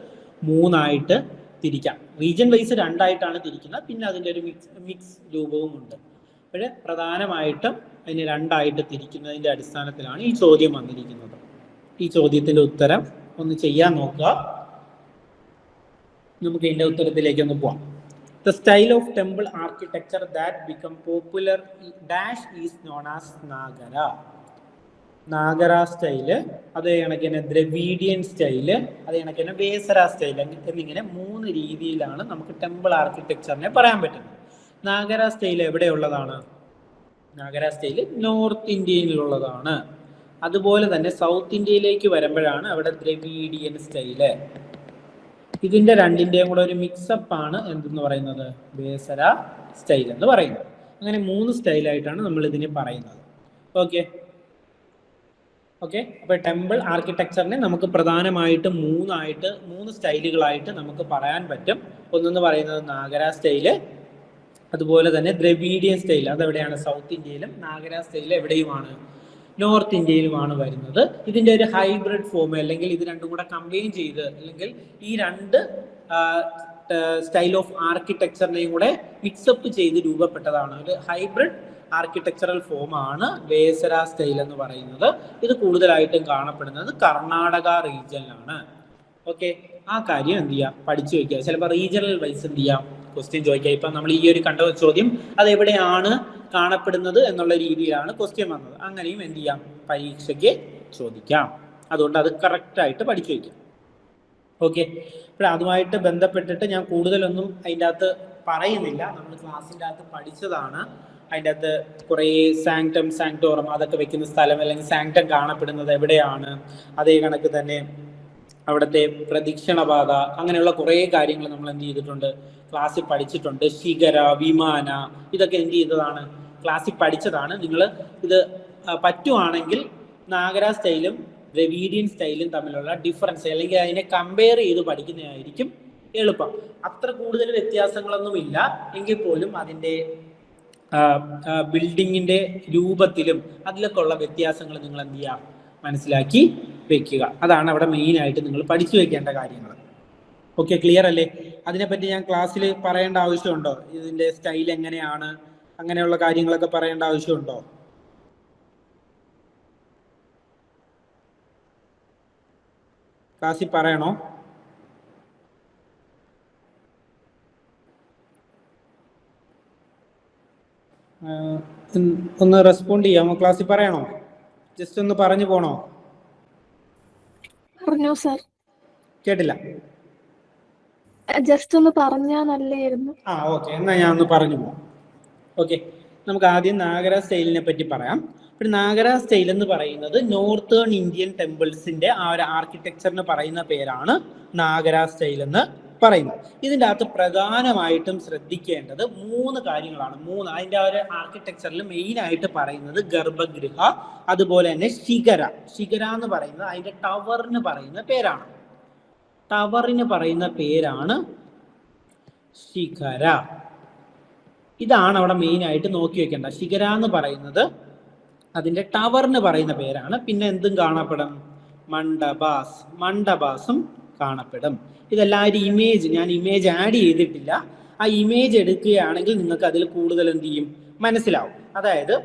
മൂന്നായിട്ട് തിരിക്കാം. റീജിയൻ വൈസ് രണ്ടായിട്ടാണ് തിരിക്കുന്നത്. പിന്നെ അതിൻ്റെ ഒരു മിക്സ് രൂപവും ഉണ്ട്. അപ്പോൾ പ്രധാനമായിട്ടും അതിനെ രണ്ടായിട്ട് തിരിക്കുന്നതിൻ്റെ അടിസ്ഥാനത്തിലാണ് ഈ ചോദ്യം വന്നിരിക്കുന്നത്. ഈ ചോദ്യത്തിൻ്റെ ഉത്തരം ഒന്ന് ചെയ്യാൻ നോക്കുക. നമുക്ക് ഇതിൻ്റെ ഉത്തരത്തിലേക്ക് ഒന്ന് പോവാം. The style of temple architecture that become popular dash is known as Nagara. Nagara style, അതേ കണക്ക് തന്നെ ദ്രവീഡിയൻ സ്റ്റൈല്, അതേ കണക്ക് തന്നെ വേസര സ്റ്റൈല് എന്നിങ്ങനെ മൂന്ന് രീതിയിലാണ് നമുക്ക് ടെമ്പിൾ ആർക്കിടെക്ചറിനെ പറയാൻ പറ്റുന്നത്. നാഗര സ്റ്റൈൽ എവിടെയുള്ളതാണ്? നാഗര സ്റ്റൈല് നോർത്ത് ഇന്ത്യയിലുള്ളതാണ്. അതുപോലെ തന്നെ സൗത്ത് ഇന്ത്യയിലേക്ക് വരുമ്പോഴാണ് അവിടെ ദ്രവീഡിയൻ സ്റ്റൈല്. ഇതിന്റെ രണ്ടിന്റെയും കൂടെ ഒരു മിക്സപ്പ് ആണ് എന്തെന്ന് പറയുന്നത്, വേസര സ്റ്റൈൽ എന്ന് പറയുന്നത്. അങ്ങനെ മൂന്ന് സ്റ്റൈലായിട്ടാണ് നമ്മൾ ഇതിനെ പറയുന്നത്. ഓക്കെ, അപ്പോൾ ടെമ്പിൾ ആർക്കിടെക്ചറിനെ നമുക്ക് പ്രധാനമായിട്ടും മൂന്ന് സ്റ്റൈലുകളായിട്ട് നമുക്ക് പറയാൻ പറ്റും. ഒന്നെന്ന് പറയുന്നത് നാഗര സ്റ്റൈല്, അതുപോലെ തന്നെ ദ്രവീഡിയൻ സ്റ്റൈൽ, അതെവിടെയാണ്, സൗത്ത് ഇന്ത്യയിലും. നാഗര സ്റ്റൈൽ എവിടെയുമാണ്, നോർത്ത് ഇന്ത്യയിലുമാണ് വരുന്നത്. ഇതിൻ്റെ ഒരു ഹൈബ്രിഡ് ഫോം, അല്ലെങ്കിൽ ഇത് രണ്ടും കൂടെ കമ്പൈൻ ചെയ്ത്, അല്ലെങ്കിൽ ഈ രണ്ട് സ്റ്റൈൽ ഓഫ് ആർക്കിടെക്ചറിനെയും കൂടെ മിക്സപ്പ് ചെയ്ത് രൂപപ്പെട്ടതാണ് ഒരു ഹൈബ്രിഡ് ആർക്കിടെക്ചറൽ ഫോമാണ് വേസര സ്റ്റൈൽ എന്ന് പറയുന്നത്. ഇത് കൂടുതലായിട്ടും കാണപ്പെടുന്നത് കർണാടക റീജിയനിലാണ്. ഓക്കെ, ആ കാര്യം എന്ത് ചെയ്യുക, പഠിച്ചു വയ്ക്കുക. ചിലപ്പോൾ റീജിയണൽ വൈസ് എന്ത് ചെയ്യാം, ക്വസ്റ്റ്യൻ ചോദിക്കുക. ഇപ്പം നമ്മൾ ഈ ഒരു കണ്ട ചോദ്യം അതെവിടെയാണ് കാണപ്പെടുന്നത് എന്നുള്ള രീതിയിലാണ് ക്വസ്റ്റ്യൻ വന്നത്. അങ്ങനെയും എന്ത് ചെയ്യാം, പരീക്ഷയ്ക്ക് ചോദിക്കാം. അതുകൊണ്ട് അത് കറക്റ്റായിട്ട് പഠിച്ചു വയ്ക്കാം. ഓക്കെ, അപ്പോൾ അതുമായിട്ട് ബന്ധപ്പെട്ടിട്ട് ഞാൻ കൂടുതലൊന്നും അതിൻ്റെ അകത്ത് പറയുന്നില്ല. നമ്മൾ ക്ലാസ്സിൻ്റെ അകത്ത് പഠിച്ചതാണ്. അതിൻ്റെ അകത്ത് കുറേ സാങ്ക്ടം സാങ്ക്ടോറം അതൊക്കെ വെക്കുന്ന സ്ഥലം, അല്ലെങ്കിൽ സാങ്ക്ടം കാണപ്പെടുന്നത് എവിടെയാണ്, അതേ കണക്ക് തന്നെ അവിടുത്തെ പ്രദക്ഷിണപാത, അങ്ങനെയുള്ള കുറേ കാര്യങ്ങൾ നമ്മൾ എന്ത് ചെയ്തിട്ടുണ്ട്, ക്ലാസ്സിൽ പഠിച്ചിട്ടുണ്ട്. ശിഖര, വിമാന, ഇതൊക്കെ എന്ത് ചെയ്തതാണ്, ക്ലാസ്സിൽ പഠിച്ചതാണ്. നിങ്ങൾ ഇത് പറ്റുവാണെങ്കിൽ നാഗര സ്റ്റൈലും ദ്രവീഡിയൻ സ്റ്റൈലും തമ്മിലുള്ള ഡിഫറൻസ് അല്ലെങ്കിൽ അതിനെ കമ്പയർ ചെയ്ത് പഠിക്കുന്നതായിരിക്കും എളുപ്പം. അത്ര കൂടുതൽ വ്യത്യാസങ്ങളൊന്നുമില്ല എങ്കിൽ പോലും അതിൻ്റെ ബിൽഡിങ്ങിൻ്റെ രൂപത്തിലും അതിലൊക്കെ ഉള്ള വ്യത്യാസങ്ങൾ നിങ്ങൾ എന്ത് ചെയ്യുക, മനസ്സിലാക്കി വെക്കുക. അതാണ് അവിടെ മെയിനായിട്ട് നിങ്ങൾ പഠിച്ചു വെക്കേണ്ട കാര്യങ്ങൾ. ഓക്കെ, ക്ലിയർ അല്ലേ? അതിനെപ്പറ്റി ഞാൻ ക്ലാസ്സിൽ പറയേണ്ട ആവശ്യമുണ്ടോ? ഇതിൻ്റെ സ്റ്റൈൽ എങ്ങനെയാണ്, അങ്ങനെയുള്ള കാര്യങ്ങളൊക്കെ പറയേണ്ട ആവശ്യമുണ്ടോ? ക്ലാസ്സിൽ പറയണോ? ഒന്ന് റെസ്പോണ്ട് ചെയ്യാമോ? ക്ലാസ്സിൽ പറയണോ? ജസ്റ്റ് ഒന്ന് പറഞ്ഞു പോണോ? പറഞ്ഞോ സർ. കേട്ടില്ല. ജസ്റ്റ് ഒന്ന് പറഞ്ഞാ നല്ലായിരുന്നു. ഓക്കെ, എന്നാ ഞാൻ ഒന്ന് പറഞ്ഞു പോവാം. ഓക്കെ, നമുക്ക് ആദ്യം നാഗര സ്റ്റൈലിനെ പറ്റി പറയാം. പിന്നെ നാഗര സ്റ്റൈൽ എന്ന് പറയുന്നത് നോർത്തേൺ ഇന്ത്യൻ ടെമ്പിൾസിന്റെ ആ ഒരു ആർക്കിടെക്ചറിന് പറയുന്ന പേരാണ് നാഗര സ്റ്റൈൽ എന്ന് പറയുന്നത്. ഇതിൻ്റെ അകത്ത് പ്രധാനമായിട്ടും ശ്രദ്ധിക്കേണ്ടത് 3 കാര്യങ്ങളാണ്. അതിൻ്റെ ആ ഒരു ആർക്കിടെക്ചറിൽ മെയിൻ ആയിട്ട് പറയുന്നത് ഗർഭഗൃഹ, അതുപോലെ തന്നെ ശിഖര എന്ന് പറയുന്നത് അതിൻ്റെ ടവറിന് പറയുന്ന പേരാണ്. ടവറിന് പറയുന്ന പേരാണ് ശിഖര. ഇതാണ് അവിടെ മെയിൻ ആയിട്ട് നോക്കി വെക്കേണ്ട. ശിഖര എന്ന് പറയുന്നത് അതിൻ്റെ ടവറിന് പറയുന്ന പേരാണ്. പിന്നെ എന്തും കാണപ്പെടും, മണ്ഡപാസും കാണപ്പെടും. ഇതെല്ലാവരും ഞാൻ ഇമേജ് ആഡ് ചെയ്തിട്ടില്ല. ആ ഇമേജ് എടുക്കുകയാണെങ്കിൽ നിങ്ങൾക്ക് അതിൽ കൂടുതൽ എന്ത് ചെയ്യും, മനസ്സിലാവും. അതായത്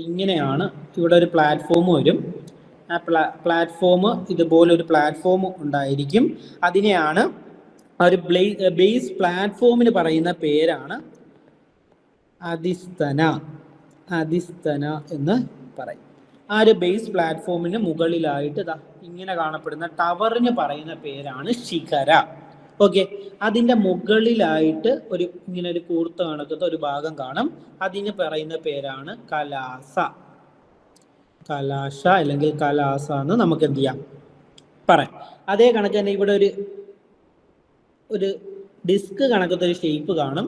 ഇങ്ങനെയാണ്, ഇവിടെ ഒരു പ്ലാറ്റ്ഫോം വരും. ആ പ്ലാറ്റ്ഫോം ഇതുപോലെ ഒരു പ്ലാറ്റ്ഫോം ഉണ്ടായിരിക്കും. അതിനെയാണ് ഒരു ബേസ് പ്ലാറ്റ്ഫോമിന് പറയുന്ന പേരാണ് അധിസ്ഥന എന്ന് പറയും. ആ ഒരു ബേസ് പ്ലാറ്റ്ഫോമിന് മുകളിലായിട്ട് ഇങ്ങനെ കാണപ്പെടുന്ന ടവറിന് പറയുന്ന പേരാണ് ശിഖര. ഓക്കെ, അതിൻ്റെ മുകളിലായിട്ട് ഇങ്ങനെ ഒരു കൂർത്ത കണക്കത്തെ ഒരു ഭാഗം കാണും. അതിന് പറയുന്ന പേരാണ് കലാശ അല്ലെങ്കിൽ കലാസ എന്ന് നമുക്ക് എന്ത് ചെയ്യാം, പറയാം. അതേ കണക്ക് തന്നെ ഇവിടെ ഒരു ഡിസ്ക് കണക്കത്തെ ഒരു ഷേപ്പ് കാണും.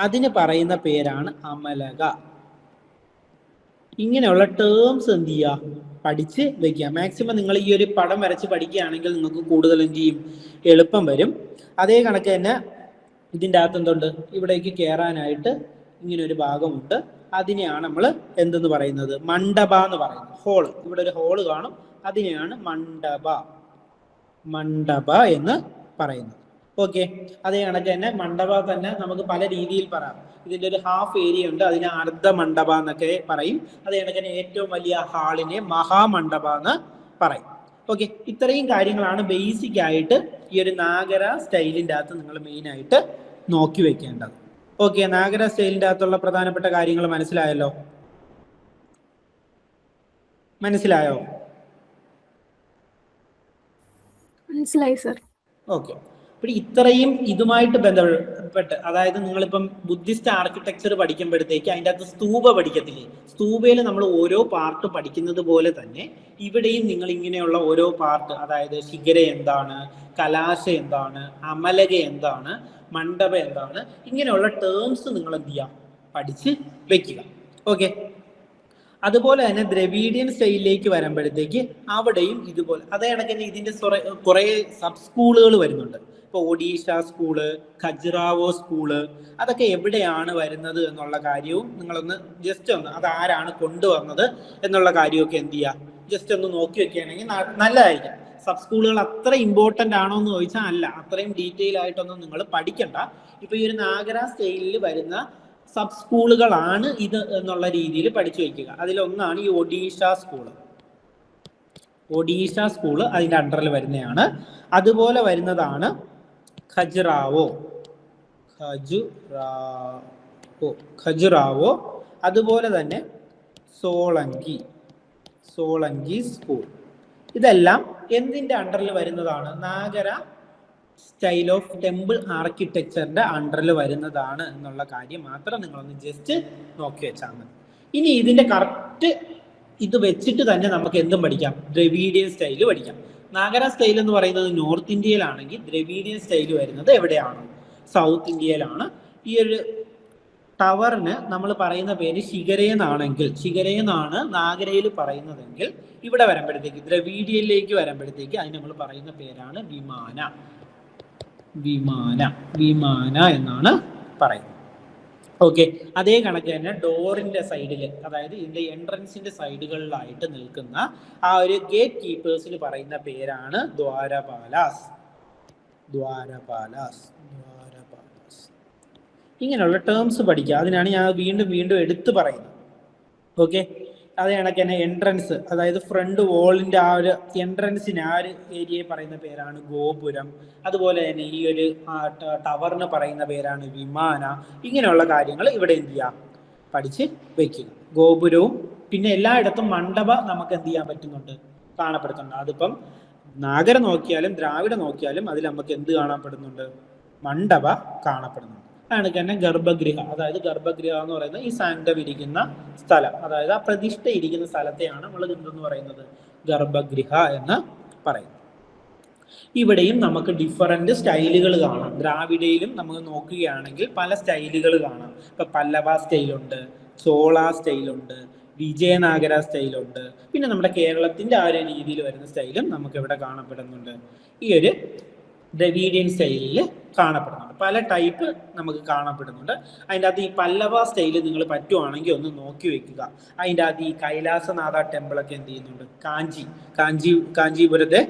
അതിന് പറയുന്ന പേരാണ് അമലക. ഇങ്ങനെയുള്ള ടേംസ് എന്ത് ചെയ്യുക, പഠിച്ച് വെക്കുക. മാക്സിമം നിങ്ങൾ ഈ ഒരു പടം വരച്ച് പഠിക്കുകയാണെങ്കിൽ നിങ്ങൾക്ക് കൂടുതൽ എന്ത് ചെയ്യും, എളുപ്പം വരും. അതേ കണക്ക് തന്നെ ഇതിൻ്റെ അകത്ത് എന്തുണ്ട്, ഇവിടേക്ക് കയറാനായിട്ട് ഇങ്ങനെ ഒരു ഭാഗമുണ്ട്. അതിനെയാണ് നമ്മൾ എന്തെന്ന് പറയുന്നത്, മണ്ഡപ എന്ന് പറയുന്നത്. ഹോള്, ഇവിടെ ഒരു ഹോള് കാണും. അതിനെയാണ് മണ്ഡപ എന്ന് പറയുന്നത്. ഓക്കെ, അതേ കണക്ക് തന്നെ മണ്ഡപ തന്നെ നമുക്ക് പല രീതിയിൽ പറയാം. ഇതിൻ്റെ ഒരു ഹാഫ് ഏരിയ ഉണ്ട്, അതിനെ അർദ്ധ മണ്ഡപ എന്നൊക്കെ പറയും. അതേ കണക്ക് തന്നെ ഏറ്റവും വലിയ ഹാളിനെ മഹാമണ്ഡപ എന്ന് പറയും. ഓക്കെ, ഇത്രയും കാര്യങ്ങളാണ് ബേസിക് ആയിട്ട് ഈ ഒരു നാഗര സ്റ്റൈലിൻ്റെ അകത്ത് നിങ്ങൾ മെയിനായിട്ട് നോക്കി വെക്കേണ്ടത്. ഓക്കെ, നാഗര സ്റ്റൈലിൻ്റെ അകത്തുള്ള പ്രധാനപ്പെട്ട കാര്യങ്ങൾ മനസ്സിലായോ? മനസ്സിലായി സർ. ഓക്കെ, അപ്പോൾ ഇത്രയും ഇതുമായിട്ട് ബന്ധപ്പെട്ട്, അതായത് നിങ്ങളിപ്പം ബുദ്ധിസ്റ്റ് ആർക്കിടെക്ചർ പഠിക്കുമ്പോഴത്തേക്ക് അതിൻ്റെ അകത്ത് സ്തൂപ പഠിക്കത്തില്ലേ? സ്തൂപയിൽ നമ്മൾ ഓരോ പാർട്ട് പഠിക്കുന്നത് പോലെ തന്നെ ഇവിടെയും നിങ്ങൾ ഇങ്ങനെയുള്ള ഓരോ പാർട്ട്, അതായത് ശിഖര എന്താണ്, കലാശ എന്താണ്, അമലക എന്താണ്, മണ്ഡപ എന്താണ്, ഇങ്ങനെയുള്ള ടേംസ് നിങ്ങൾ എന്ത് ചെയ്യുക, പഠിച്ച് വെക്കുക. ഓക്കെ, അതുപോലെ തന്നെ ദ്രവീഡിയൻ സ്റ്റൈലിലേക്ക് വരുമ്പോഴത്തേക്ക് അവിടെയും ഇതുപോലെ അതേ കണക്കിന് ഇതിൻ്റെ കുറേ സബ് സ്കൂളുകൾ വരുന്നുണ്ട്. ഇപ്പോൾ ഒഡീഷ സ്കൂള്, ഖജുറാവോ സ്കൂള്, അതൊക്കെ എവിടെയാണ് വരുന്നത് എന്നുള്ള കാര്യവും നിങ്ങളൊന്ന് ജസ്റ്റ് ഒന്ന് അതാരാണ് കൊണ്ടുവന്നത് എന്നുള്ള കാര്യമൊക്കെ എന്ത് ചെയ്യുക, ജസ്റ്റ് ഒന്ന് നോക്കി വെക്കുകയാണെങ്കിൽ നല്ലതായിരിക്കും. സബ് സ്കൂളുകൾ അത്ര ഇമ്പോർട്ടൻ്റ് ആണോ എന്ന് ചോദിച്ചാൽ അല്ല, അത്രയും ഡീറ്റെയിൽ ആയിട്ടൊന്നും നിങ്ങൾ പഠിക്കണ്ട. ഇപ്പോൾ ഈ ഒരു നാഗര സ്റ്റൈലിൽ വരുന്ന സബ് സ്കൂളുകളാണ് ഇത് എന്നുള്ള രീതിയിൽ പഠിച്ചു വയ്ക്കുക. അതിലൊന്നാണ് ഈ ഒഡീഷ സ്കൂള് അതിൻ്റെ അണ്ടറിൽ വരുന്നതാണ്. അതുപോലെ വരുന്നതാണ് ഖജുറാവോ, അതുപോലെ തന്നെ സോളങ്കി സ്കൂൾ. ഇതെല്ലാം എന്തിൻ്റെ അണ്ടറിൽ വരുന്നതാണ്? നാഗര സ്റ്റൈൽ ഓഫ് ടെമ്പിൾ ആർക്കിടെക്ചറിന്റെ അണ്ടറിൽ വരുന്നതാണ് എന്നുള്ള കാര്യം മാത്രം നിങ്ങളൊന്ന് ജസ്റ്റ് നോക്കി വെച്ചാൽ മതി. ഇനി ഇതിന്റെ കറക്റ്റ് ഇത് വെച്ചിട്ട് തന്നെ നമുക്ക് എന്തും പഠിക്കാം, ദ്രവീഡിയൻ സ്റ്റൈല് പഠിക്കാം. നാഗര സ്റ്റൈൽ എന്ന് പറയുന്നത് നോർത്ത് ഇന്ത്യയിലാണെങ്കിൽ ദ്രവീഡിയൻ സ്റ്റൈൽ വരുന്നത് എവിടെയാണ്? സൗത്ത് ഇന്ത്യയിലാണ്. ഈ ഒരു ടവറിന് നമ്മൾ പറയുന്ന പേര് ശിഖരേന്നാണെങ്കിൽ, ശിഖരേന്നാണ് നാഗരയിൽ പറയുന്നതെങ്കിൽ ഇവിടെ വരുമ്പോഴത്തേക്ക് ദ്രവീഡിയയിലേക്ക് വരുമ്പോഴത്തേക്ക് അതിന് നമ്മൾ പറയുന്ന പേരാണ് വിമാന. വിമാന വിമാന എന്നാണ് പറയുന്നത്. ഓക്കെ, അതേ കണക്ക് തന്നെ ഡോറിന്റെ സൈഡിൽ, അതായത് ഇതിന്റെ എൻട്രൻസിന്റെ സൈഡുകളിലായിട്ട് നിൽക്കുന്ന ആ ഒരു ഗേറ്റ് കീപ്പേഴ്സിൽ പറയുന്ന പേരാണ് ദ്വാരപാലാസ്. ദ്വാരപാലാസ്, ദ്വാരപാലാസ്. ഇങ്ങനെയുള്ള ടേംസ് പഠിക്കുക. അതിനാണ് ഞാൻ വീണ്ടും വീണ്ടും എടുത്തു പറയുന്നത്. ഓക്കെ, അതേ കണക്ക് തന്നെ എൻട്രൻസ്, അതായത് ഫ്രണ്ട് വോളിന്റെ ആ ഒരു എൻട്രൻസിന് ആ ഒരു ഏരിയയെ പറയുന്ന പേരാണ് ഗോപുരം. അതുപോലെ തന്നെ ഈ ഒരു ടവറിന് പറയുന്ന പേരാണ് വിമാന. ഇങ്ങനെയുള്ള കാര്യങ്ങൾ ഇവിടെ എന്ത് ചെയ്യാം, പഠിച്ച് വെക്കുക. ഗോപുരവും പിന്നെ എല്ലായിടത്തും മണ്ഡപ നമുക്ക് എന്ത് ചെയ്യാൻ പറ്റുന്നുണ്ട്, കാണപ്പെടുന്നുണ്ട്. അതിപ്പം നാഗര നോക്കിയാലും ദ്രാവിഡ നോക്കിയാലും അതിൽ നമുക്ക് എന്ത് കാണപ്പെടുന്നുണ്ട്, മണ്ഡപ കാണപ്പെടുന്നുണ്ട്. അതാണ് തന്നെ ഗർഭഗൃഹ, അതായത് ഗർഭഗൃഹ എന്ന് പറയുന്നത് ഈ സാങ്കം ഇരിക്കുന്ന സ്ഥലം, അതായത് ആ പ്രതിഷ്ഠ ഇരിക്കുന്ന സ്ഥലത്തെയാണ് നമ്മൾ എന്തെന്ന് പറയുന്നത്, ഗർഭഗൃഹ എന്ന് പറയുന്നത്. ഇവിടെയും നമുക്ക് ഡിഫറൻറ്റ് സ്റ്റൈലുകൾ കാണാം. ദ്രാവിഡയിലും നമുക്ക് നോക്കുകയാണെങ്കിൽ പല സ്റ്റൈലുകൾ കാണാം. ഇപ്പൊ പല്ലവ സ്റ്റൈലുണ്ട്, ചോള സ്റ്റൈലുണ്ട്, വിജയനാഗര സ്റ്റൈലുണ്ട്, പിന്നെ നമ്മുടെ കേരളത്തിന്റെ ആ ഒരു രീതിയിൽ വരുന്ന സ്റ്റൈലും നമുക്ക് ഇവിടെ കാണപ്പെടുന്നുണ്ട്. ഈ ഒരു ദ്രവീഡിയൻ സ്റ്റൈലിൽ കാണപ്പെടുന്നുണ്ട്. പല ടൈപ്പ് നമുക്ക് കാണപ്പെടുന്നുണ്ട്. അതിൻ്റെ അകത്ത് ഈ പല്ലവ സ്റ്റൈല് നിങ്ങൾ പറ്റുവാണെങ്കിൽ ഒന്ന് നോക്കി വെക്കുക. അതിൻ്റെ അകത്ത് ഈ കൈലാസനാഥ ടെമ്പിളൊക്കെ എന്ത് ചെയ്യുന്നുണ്ട്, കാഞ്ചീപുരത്തെ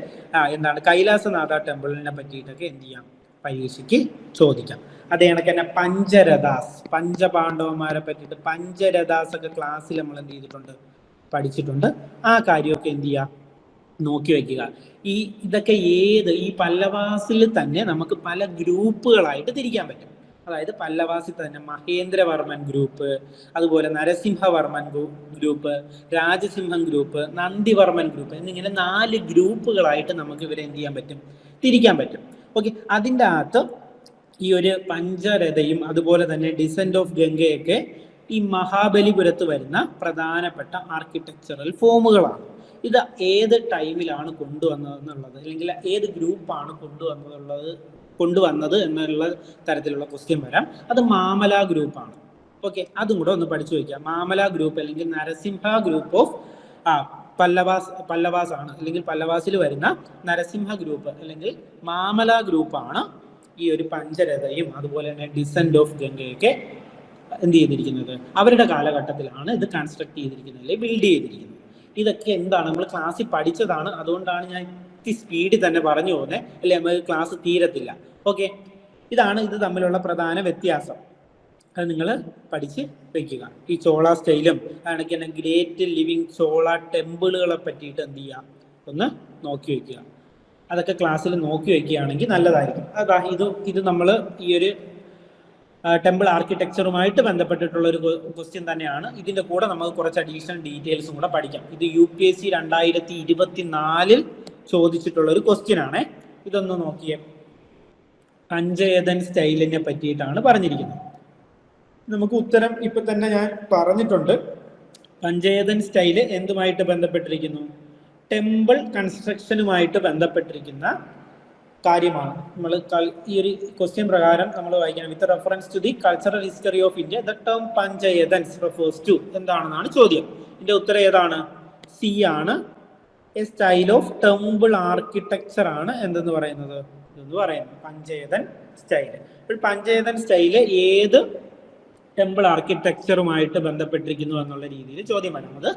എന്താണ് കൈലാസനാഥ ടെമ്പിളിനെ പറ്റിയിട്ടൊക്കെ എന്ത് ചെയ്യാം, പരീക്ഷയ്ക്ക് ചോദിക്കാം. അതേ കണക്ക് തന്നെ പഞ്ചരഥാസ്, പഞ്ചപാണ്ഡവന്മാരെ പറ്റിയിട്ട് പഞ്ചരഥാസ് ഒക്കെ ക്ലാസ്സിൽ നമ്മൾ എന്ത് ചെയ്തിട്ടുണ്ട്, പഠിച്ചിട്ടുണ്ട്. ആ കാര്യമൊക്കെ എന്ത് ചെയ്യുക, നോക്കി വയ്ക്കുക. ഇതൊക്കെ ഈ പല്ലവാസിൽ തന്നെ നമുക്ക് പല ഗ്രൂപ്പുകളായിട്ട് തിരിക്കാൻ പറ്റും. അതായത് പല്ലവാസിൽ തന്നെ മഹേന്ദ്രവർമ്മൻ ഗ്രൂപ്പ്, അതുപോലെ നരസിംഹവർമ്മൻ ഗ്രൂപ്പ്, രാജസിംഹൻ ഗ്രൂപ്പ്, നന്ദിവർമ്മൻ ഗ്രൂപ്പ് എന്നിങ്ങനെ 4 ഗ്രൂപ്പുകളായിട്ട് നമുക്ക് ഇവരെ എന്ത് ചെയ്യാൻ പറ്റും, തിരിക്കാൻ പറ്റും. ഓക്കെ, അതിൻ്റെ അകത്ത് ഈ ഒരു പഞ്ചരഥയും അതുപോലെ തന്നെ ഡിസെന്റ് ഓഫ് ഗംഗയൊക്കെ ഈ മഹാബലിപുരത്ത് വരുന്ന പ്രധാനപ്പെട്ട ആർക്കിടെക്ചറൽ ഫോമുകളാണ്. ഇത് ഏത് ടൈമിലാണ് കൊണ്ടുവന്നതെന്നുള്ളത്, അല്ലെങ്കിൽ ഏത് ഗ്രൂപ്പാണ് കൊണ്ടുവന്നത് എന്നുള്ള തരത്തിലുള്ള ക്വസ്റ്റ്യൻ വരാം. അത് മാമല ഗ്രൂപ്പാണ്. ഓക്കെ, അതും കൂടെ ഒന്ന് പഠിച്ചു വയ്ക്കുക. മാമല ഗ്രൂപ്പ് അല്ലെങ്കിൽ നരസിംഹ ഗ്രൂപ്പ് ഓഫ് പല്ലവാസ് ആണ്, അല്ലെങ്കിൽ പല്ലവാസിൽ വരുന്ന നരസിംഹ ഗ്രൂപ്പ് അല്ലെങ്കിൽ മാമല ഗ്രൂപ്പാണ് ഈ ഒരു പഞ്ചരഥയും അതുപോലെ തന്നെ ഡിസെന്റ് ഓഫ് ഗംഗയൊക്കെ എന്ത് ചെയ്തിരിക്കുന്നത്, അവരുടെ കാലഘട്ടത്തിലാണ് ഇത് കൺസ്ട്രക്ട് ചെയ്തിരിക്കുന്നത്, അല്ലെങ്കിൽ ബിൽഡ് ചെയ്തിരിക്കുന്നത്. ഇതൊക്കെ എന്താണ്, നമ്മൾ ക്ലാസ്സിൽ പഠിച്ചതാണ്. അതുകൊണ്ടാണ് ഞാൻ സ്പീഡിൽ തന്നെ പറഞ്ഞു പോകുന്നത്, അല്ലെ നമുക്ക് ക്ലാസ് തീരത്തില്ല. ഓക്കെ, ഇത് തമ്മിലുള്ള പ്രധാന വ്യത്യാസം അത് നിങ്ങൾ പഠിച്ച് വെക്കുക. ഈ ചോള സ്റ്റൈലും കണക്ക് തന്നെ ഗ്രേറ്റ് ലിവിങ് ചോള ടെമ്പിളുകളെ പറ്റിയിട്ട് എന്ത് ചെയ്യുക, ഒന്ന് നോക്കി വെക്കുക. അതൊക്കെ ക്ലാസ്സിൽ നോക്കി വെക്കുകയാണെങ്കിൽ നല്ലതായിരിക്കും. ഇത് നമ്മൾ ഈ ഒരു ടെമ്പിൾ ആർക്കിടെക്ചറുമായിട്ട് ബന്ധപ്പെട്ടിട്ടുള്ള ഒരു ക്വസ്റ്റ്യൻ തന്നെയാണ്. ഇതിന്റെ കൂടെ നമുക്ക് കുറച്ച് അഡീഷണൽ ഡീറ്റെയിൽസും കൂടെ പഠിക്കാം. ഇത് UPSC 2024 ചോദിച്ചിട്ടുള്ള ഒരു ക്വസ്റ്റ്യൻ ആണ്. ഇതൊന്ന് നോക്കിയേ. പഞ്ചയതൻ സ്റ്റൈലിനെ പറ്റിയിട്ടാണ് പറഞ്ഞിരിക്കുന്നത്. നമുക്ക് ഉത്തരം ഇപ്പൊ തന്നെ ഞാൻ പറഞ്ഞിട്ടുണ്ട്. പഞ്ചയതൻ സ്റ്റൈല് എന്തുമായിട്ട് ബന്ധപ്പെട്ടിരിക്കുന്നു, ടെമ്പിൾ കൺസ്ട്രക്ഷനുമായിട്ട് ബന്ധപ്പെട്ടിരിക്കുന്ന കാര്യമാണ്. നമ്മൾ ഈ ഒരു ക്വസ്റ്റ്യൻ പ്രകാരം നമ്മൾ വായിക്കണം. With reference to the cultural history of India the term panchayatans refers to എന്താണെന്നാണ് ചോദ്യം. ഇതിന്റെ ഉത്തരം ഏതാണ്? സി ആണ്. A style of temple architecture ആണ് എന്തെന്ന് പറയുന്നത്, പഞ്ചയതൻ സ്റ്റൈല്. അപ്പോൾ പഞ്ചയതൻ സ്റ്റൈല് ഏത് ടെമ്പിൾ ആർക്കിടെക്ചറുമായിട്ട് ബന്ധപ്പെട്ടിരിക്കുന്നു എന്നുള്ള രീതിയിൽ ചോദ്യം വരാം. അത്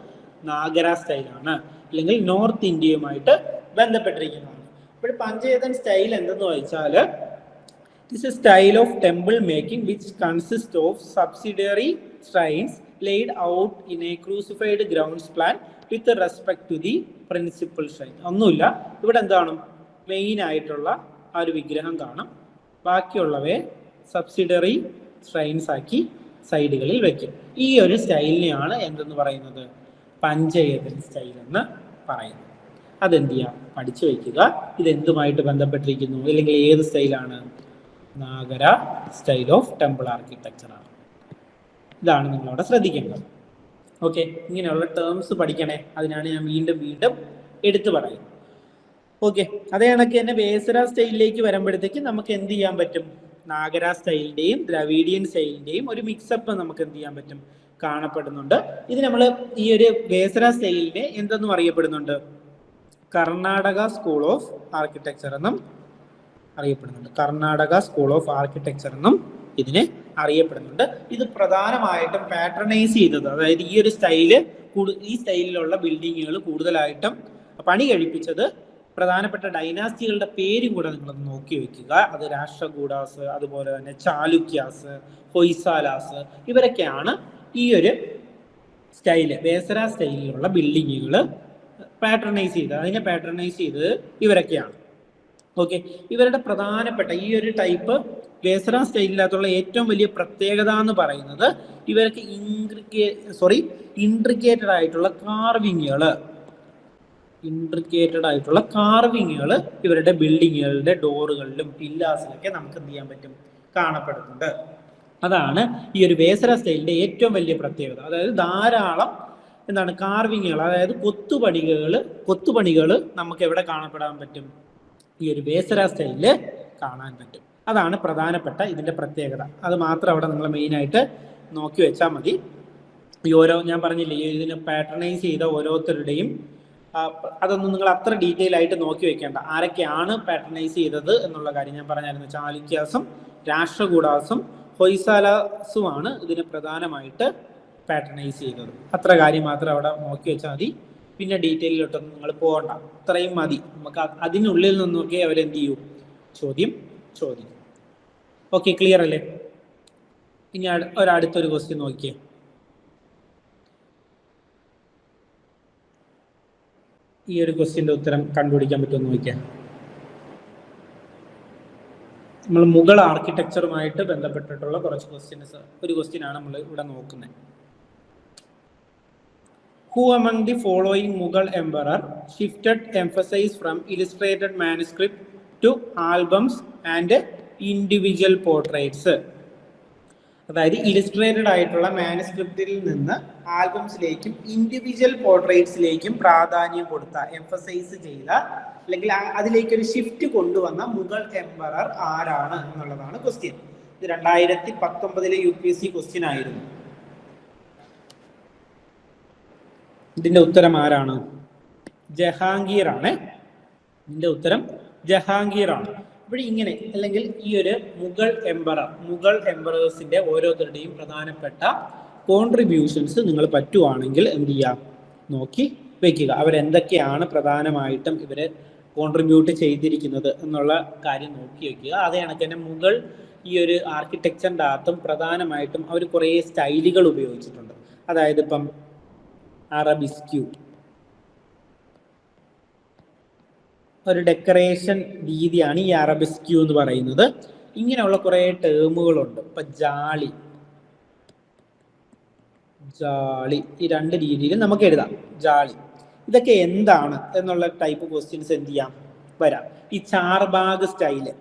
നാഗര സ്റ്റൈലാണ്, അല്ലെങ്കിൽ നോർത്ത് ഇന്ത്യയുമായിട്ട് ബന്ധപ്പെട്ടിരിക്കുന്നതാണ്. അപ്പോൾ പഞ്ചയതൻ സ്റ്റൈൽ എന്തെന്ന് വെച്ചാൽ it's A style of temple making which consist of subsidiary shrines laid out in a crucified grounds plan with respect to the principal shrine. ഒന്നുമില്ല, ഇവിടെ എന്താണ് മെയിൻ ആയിട്ടുള്ള ആ ഒരു വിഗ്രഹം കാണാം, ബാക്കിയുള്ളവയെ സബ്സിഡറി shrines ആക്കി സൈഡുകളിൽ വെക്കും. ഈ ഒരു സ്റ്റൈലിനെയാണ് എന്തെന്ന് പറയുന്നത്, പഞ്ചയതൻ സ്റ്റൈൽ എന്ന് പറയുന്നത്. അതെന്ത് ചെയ്യുക, പഠിച്ചു വയ്ക്കുക. ഇത് എന്തുമായിട്ട് ബന്ധപ്പെട്ടിരിക്കുന്നു, അല്ലെങ്കിൽ ഏത് സ്റ്റൈലാണ്? Nagara style of temple architecture ആണ്. ഇതാണ് നിങ്ങളവിടെ ശ്രദ്ധിക്കേണ്ടത്. ഓക്കെ, ഇങ്ങനെയുള്ള ടേംസ് പഠിക്കണേ. അതിനാണ് ഞാൻ വീണ്ടും വീണ്ടും എടുത്തു പറയുന്നത്. ഓക്കെ, അതേ കണക്ക് തന്നെ വേസര സ്റ്റൈലിലേക്ക് വരുമ്പോഴത്തേക്ക് നമുക്ക് എന്ത് ചെയ്യാൻ പറ്റും? നാഗര സ്റ്റൈലിന്റെയും ദ്രവീഡിയൻ സ്റ്റൈലിന്റെയും ഒരു മിക്സപ്പ് നമുക്ക് എന്ത് ചെയ്യാൻ പറ്റും? കാണപ്പെടുന്നുണ്ട്. ഇത് നമ്മൾ ഈ ഒരു വേസര സ്റ്റൈലിനെ എന്തെന്നും അറിയപ്പെടുന്നുണ്ട്? കർണാടക സ്കൂൾ ഓഫ് ആർക്കിടെക്ചർ എന്നും അറിയപ്പെടുന്നുണ്ട്. കർണാടക സ്കൂൾ ഓഫ് ആർക്കിടെക്ചർ എന്നും ഇതിനെ അറിയപ്പെടുന്നുണ്ട്. ഇത് പ്രധാനമായിട്ടും പാട്രണൈസ് ചെയ്തത്, അതായത് ഈ ഒരു ഈ സ്റ്റൈലിലുള്ള ബിൽഡിങ്ങുകൾ കൂടുതലായിട്ടും പണി കഴിപ്പിച്ചത് പ്രധാനപ്പെട്ട ഡൈനാസ്റ്റികളുടെ പേരും കൂടെ നിങ്ങളൊന്ന് നോക്കി വെക്കുക. അത് രാഷ്ട്രകൂടാസ്, അതുപോലെ തന്നെ ചാലുക്യാസ്, ഹൊയ്സാലാസ്, ഇവരൊക്കെയാണ് ഈ ഒരു സ്റ്റൈല്, വേസര സ്റ്റൈലിലുള്ള ബിൽഡിങ്ങുകൾ പാട്രണൈസ് ചെയ്തത്. അതിനെ പാട്രണൈസ് ചെയ്തത് ഇവരൊക്കെയാണ്. ഓക്കെ, ഇവരുടെ പ്രധാനപ്പെട്ട ഈ ഒരു ടൈപ്പ് വേസര സ്റ്റൈലിനകത്തുള്ള ഏറ്റവും വലിയ പ്രത്യേകത എന്ന് പറയുന്നത് ഇവർക്ക് ഇൻട്രിക്കേറ്റഡ് ആയിട്ടുള്ള കാർവിങ്ങുകൾ ഇവരുടെ ബിൽഡിങ്ങുകളുടെ ഡോറുകളിലും പില്ലാസിലൊക്കെ നമുക്ക് എന്ത് ചെയ്യാൻ പറ്റും? കാണപ്പെടുന്നുണ്ട്. അതാണ് ഈ ഒരു വേസര സ്റ്റൈലിന്റെ ഏറ്റവും വലിയ പ്രത്യേകത. അതായത് ധാരാളം കാർവിങ്ങുകൾ, അതായത് കൊത്തുപണികൾ നമുക്ക് എവിടെ കാണപ്പെടാൻ പറ്റും? ഈ ഒരു വേസര സ്റ്റൈലില് കാണാൻ പറ്റും. അതാണ് പ്രധാനപ്പെട്ട ഇതിന്റെ പ്രത്യേകത. അത് മാത്രം അവിടെ നിങ്ങൾ മെയിനായിട്ട് നോക്കി വെച്ചാൽ മതി. ഈ ഞാൻ പറഞ്ഞില്ലേ, ഇതിനെ പാട്രണൈസ് ചെയ്ത ഓരോരുത്തരുടെയും അതൊന്നും നിങ്ങൾ അത്ര ഡീറ്റെയിൽ ആയിട്ട് നോക്കി വെക്കേണ്ട. ആരൊക്കെയാണ് പാട്രണൈസ് ചെയ്തത് എന്നുള്ള കാര്യം ഞാൻ പറഞ്ഞായിരുന്നു. ചാലുക്യാസും രാഷ്ട്രകൂടാസും ഹൊയ്സാലാസുമാണ് ഇതിനെ പ്രധാനമായിട്ട് പാട്രണൈസ് ചെയ്തത്. അത്ര കാര്യം മാത്രം അവിടെ നോക്കി വെച്ചാൽ മതി. പിന്നെ ഡീറ്റെയിലോട്ടൊന്നും നിങ്ങൾ പോകണ്ട, അത്രയും മതി. നമുക്ക് അതിനുള്ളിൽ നിന്നൊക്കെ അവരെന്ത് ചെയ്യൂ? ചോദ്യം ചോദിക്കും. ഓക്കെ, ക്ലിയർ അല്ലേ? ഇനി അടുത്തൊരു ക്വസ്റ്റ്യൻ നോക്കിയേ. ഈ ഒരു ക്വസ്റ്റ്യന്റെ ഉത്തരം കണ്ടുപിടിക്കാൻ പറ്റുമെന്ന് നോക്കിയാൽ, നമ്മൾ മുഗൾ ആർക്കിടെക്ചറുമായിട്ട് ബന്ധപ്പെട്ടിട്ടുള്ള കുറച്ച് ഒരു ക്വസ്റ്റ്യൻ ആണ് നമ്മൾ ഇവിടെ നോക്കുന്നത്. Who among the following Mughal emperor shifted emphasis from illustrated manuscript to albums and individual portraits? അതായത് ഇലിസ്ട്രേറ്റഡ് ആയിട്ടുള്ള മാനുസ്ക്രിപ്റ്റിൽ നിന്ന് ആൽബംസിലേക്കും ഇൻഡിവിജ്വൽ പോർട്രേറ്റ്സിലേക്കും പ്രാധാന്യം കൊടുത്ത, എംഫസൈസ് ചെയ്ത, അല്ലെങ്കിൽ അതിലേക്കൊരു ഷിഫ്റ്റ് കൊണ്ടുവന്ന മുഗൾ എംപറർ ആരാണ് എന്നുള്ളതാണ് ക്വസ്റ്റ്യൻ. ഇത് 2019 UPSC ക്വസ്റ്റ്യൻ ആയിരുന്നു. ഇതിന്റെ ഉത്തരം ആരാണ്? ജഹാംഗീർ ആണ്. ഇതിന്റെ ഉത്തരം ജഹാംഗീർ ആണ്. ഇവിടെ ഇങ്ങനെ, അല്ലെങ്കിൽ ഈ ഒരു മുഗൾ എംപറേഴ്സിന്റെ ഓരോരുത്തരുടെയും പ്രധാനപ്പെട്ട കോൺട്രിബ്യൂഷൻസ് നിങ്ങൾ പറ്റുവാണെങ്കിൽ എന്ത് ചെയ്യുക? നോക്കി വെക്കുക. അവരെന്തൊക്കെയാണ് പ്രധാനമായിട്ടും ഇവര് കോൺട്രിബ്യൂട്ട് ചെയ്തിരിക്കുന്നത് എന്നുള്ള കാര്യം നോക്കി വെക്കുക. അതേ കണക്ക് തന്നെ മുഗൾ ഈ ഒരു ആർക്കിടെക്ചറിൻ്റെ അകത്തും പ്രധാനമായിട്ടും അവർ കുറേ സ്റ്റൈലുകൾ ഉപയോഗിച്ചിട്ടുണ്ട്. അതായത് ഇപ്പം അറബിസ്ക്യൂ, ഒരു ഡെക്കറേഷൻ രീതിയാണ് ഈ അറബിസ്ക്യൂ എന്ന് പറയുന്നത്. ഇങ്ങനെയുള്ള കുറേ ടേമുകളുണ്ട്. ഇപ്പൊ ജാളി, ഈ രണ്ട് രീതിയിൽ നമുക്ക് എഴുതാം. ജാളി, ഇതൊക്കെ എന്താണ് എന്നുള്ള ടൈപ്പ് ക്വസ്റ്റ്യൻസ് എന്ത് ചെയ്യാം? വരാം. ഈ ചാർബാഗ് സ്റ്റൈല്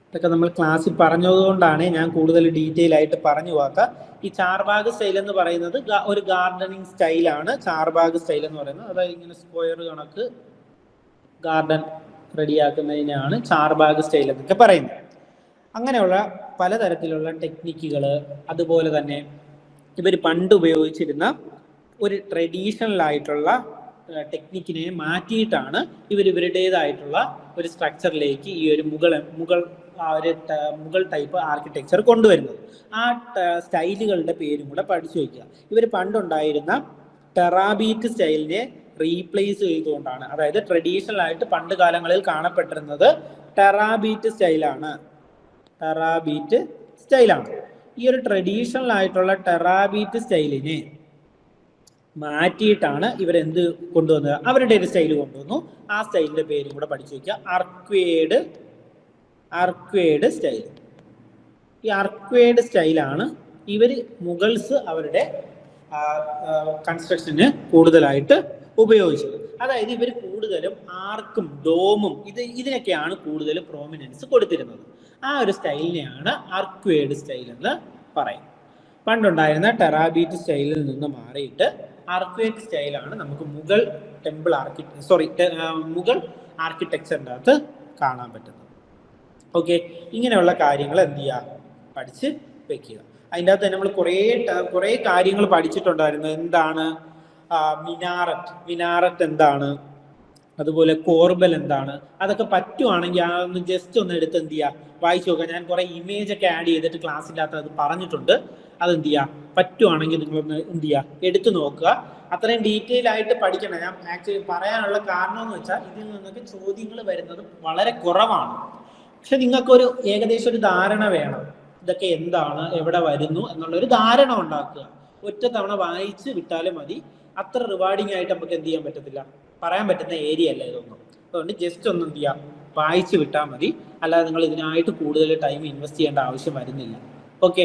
ഇതൊക്കെ നമ്മൾ ക്ലാസ്സിൽ പറഞ്ഞതുകൊണ്ടാണ് ഞാൻ കൂടുതൽ ഡീറ്റെയിൽ ആയിട്ട് പറഞ്ഞു പോകാം. ഈ ചാർബാഗ് സ്റ്റൈൽ എന്ന് പറയുന്നത് ഒരു ഗാർഡനിങ് സ്റ്റൈലാണ്. ചാർബാഗ് സ്റ്റൈൽ എന്ന് പറയുന്നത്, അതായത് ഇങ്ങനെ സ്ക്വയർ കണക്ക് ഗാർഡൻ റെഡിയാക്കുന്നതിനാണ് ചാർബാഗ് സ്റ്റൈൽ എന്നൊക്കെ പറയുന്നത്. അങ്ങനെയുള്ള പലതരത്തിലുള്ള ടെക്നിക്കുകൾ, അതുപോലെ തന്നെ ഇവർ പണ്ട് ഉപയോഗിച്ചിരുന്ന ഒരു ട്രഡീഷണൽ ആയിട്ടുള്ള ടെക്നിക്കിനെ മാറ്റിയിട്ടാണ് ഇവരുടേതായിട്ടുള്ള ഒരു സ്ട്രക്ചറിലേക്ക് ഈ ഒരു മുഗൾ ടൈപ്പ് ആർക്കിടെക്ചർ കൊണ്ടുവരുന്നത്. ആ സ്റ്റൈലുകളുടെ പേരും കൂടെ പഠിച്ചു വയ്ക്കുക. ഇവർ പണ്ടുണ്ടായിരുന്ന ടെറാബീറ്റ് സ്റ്റൈലിനെ റീപ്ലേസ് ചെയ്തുകൊണ്ടാണ്, അതായത് ട്രഡീഷണൽ ആയിട്ട് പണ്ട് കാലങ്ങളിൽ കാണപ്പെട്ടിരുന്നത് ടെറാബീറ്റ് സ്റ്റൈലാണ്. ഈ ഒരു ട്രഡീഷണൽ ആയിട്ടുള്ള ടെറാബീറ്റ് സ്റ്റൈലിനെ മാറ്റിയിട്ടാണ് ഇവരെന്ത് കൊണ്ടുവന്നത്? അവരുടെ ഒരു സ്റ്റൈൽ കൊണ്ടുവന്നു. ആ സ്റ്റൈലിന്റെ പേരും കൂടെ പഠിച്ചു വയ്ക്കുക. അർക്വേഡ് സ്റ്റൈൽ. ഈ അർക്വേഡ് സ്റ്റൈലാണ് മുഗൾസ് അവരുടെ കൺസ്ട്രക്ഷന് കൂടുതലായിട്ട് ഉപയോഗിച്ചത്. അതായത് ഇവർ കൂടുതലും ആർക്കും ഡോമും ഇതിനൊക്കെയാണ് കൂടുതൽ പ്രോമിനൻസ് കൊടുത്തിരുന്നത്. ആ ഒരു സ്റ്റൈലിനെയാണ് ആർക്വേഡ് സ്റ്റൈൽ എന്ന് പറയും. പണ്ടുണ്ടായിരുന്ന ടെറാബീറ്റ് സ്റ്റൈലിൽ നിന്ന് മാറിയിട്ട് ആർക്വേഡ് സ്റ്റൈലാണ് നമുക്ക് മുഗൾ മുഗൾ ആർക്കിടെക്ചറിൻ്റെ അകത്ത് കാണാൻ പറ്റുന്നത്. ഓക്കെ, ഇങ്ങനെയുള്ള കാര്യങ്ങൾ എന്ത് ചെയ്യുക, പഠിച്ച് വെക്കുക. അതിൻ്റെ അകത്ത് നമ്മൾ കുറേ കാര്യങ്ങൾ പഠിച്ചിട്ടുണ്ടായിരുന്നു. എന്താണ് മിനാററ്റ് എന്താണ്, അതുപോലെ കോർബൽ എന്താണ്, അതൊക്കെ പറ്റുവാണെങ്കിൽ ഒന്ന് ജസ്റ്റ് ഒന്ന് എടുത്ത് എന്ത് ചെയ്യുക, വായിച്ചു നോക്കുക. ഞാൻ കുറെ ഇമേജ് ഒക്കെ ആഡ് ചെയ്തിട്ട് ക്ലാസ്സിൻ്റെ അകത്ത് അത് പറഞ്ഞിട്ടുണ്ട്. അതെന്ത് ചെയ്യുക, പറ്റുവാണെങ്കിൽ നിങ്ങളൊന്ന് എന്ത് ചെയ്യുക, എടുത്തു നോക്കുക. അത്രയും ഡീറ്റെയിൽ ആയിട്ട് പഠിക്കണം. ഞാൻ ആക്ച്വലി പറയാനുള്ള കാരണം എന്ന് വെച്ചാൽ ഇതിൽ നിന്നൊക്കെ ചോദ്യങ്ങൾ വരുന്നത് വളരെ കുറവാണ്. പക്ഷെ നിങ്ങൾക്കൊരു ഏകദേശം ഒരു ധാരണ വേണം, ഇതൊക്കെ എന്താണ്, എവിടെ വരുന്നു എന്നുള്ളൊരു ധാരണ ഉണ്ടാക്കുക. ഒറ്റ തവണ വായിച്ച് വിട്ടാലും മതി. അത്ര റിവാർഡിങ് ആയിട്ട് നമുക്ക് എന്ത് ചെയ്യാൻ പറ്റത്തില്ല, പറയാൻ പറ്റുന്ന ഏരിയ അല്ല ഇതൊന്നും. അതുകൊണ്ട് ജസ്റ്റ് ഒന്ന് എന്ത് ചെയ്യാം, വായിച്ച് വിട്ടാൽ മതി. അല്ലാതെ നിങ്ങൾ ഇതിനായിട്ട് കൂടുതൽ ടൈം ഇൻവെസ്റ്റ് ചെയ്യേണ്ട ആവശ്യം വരുന്നില്ല. ഓക്കെ,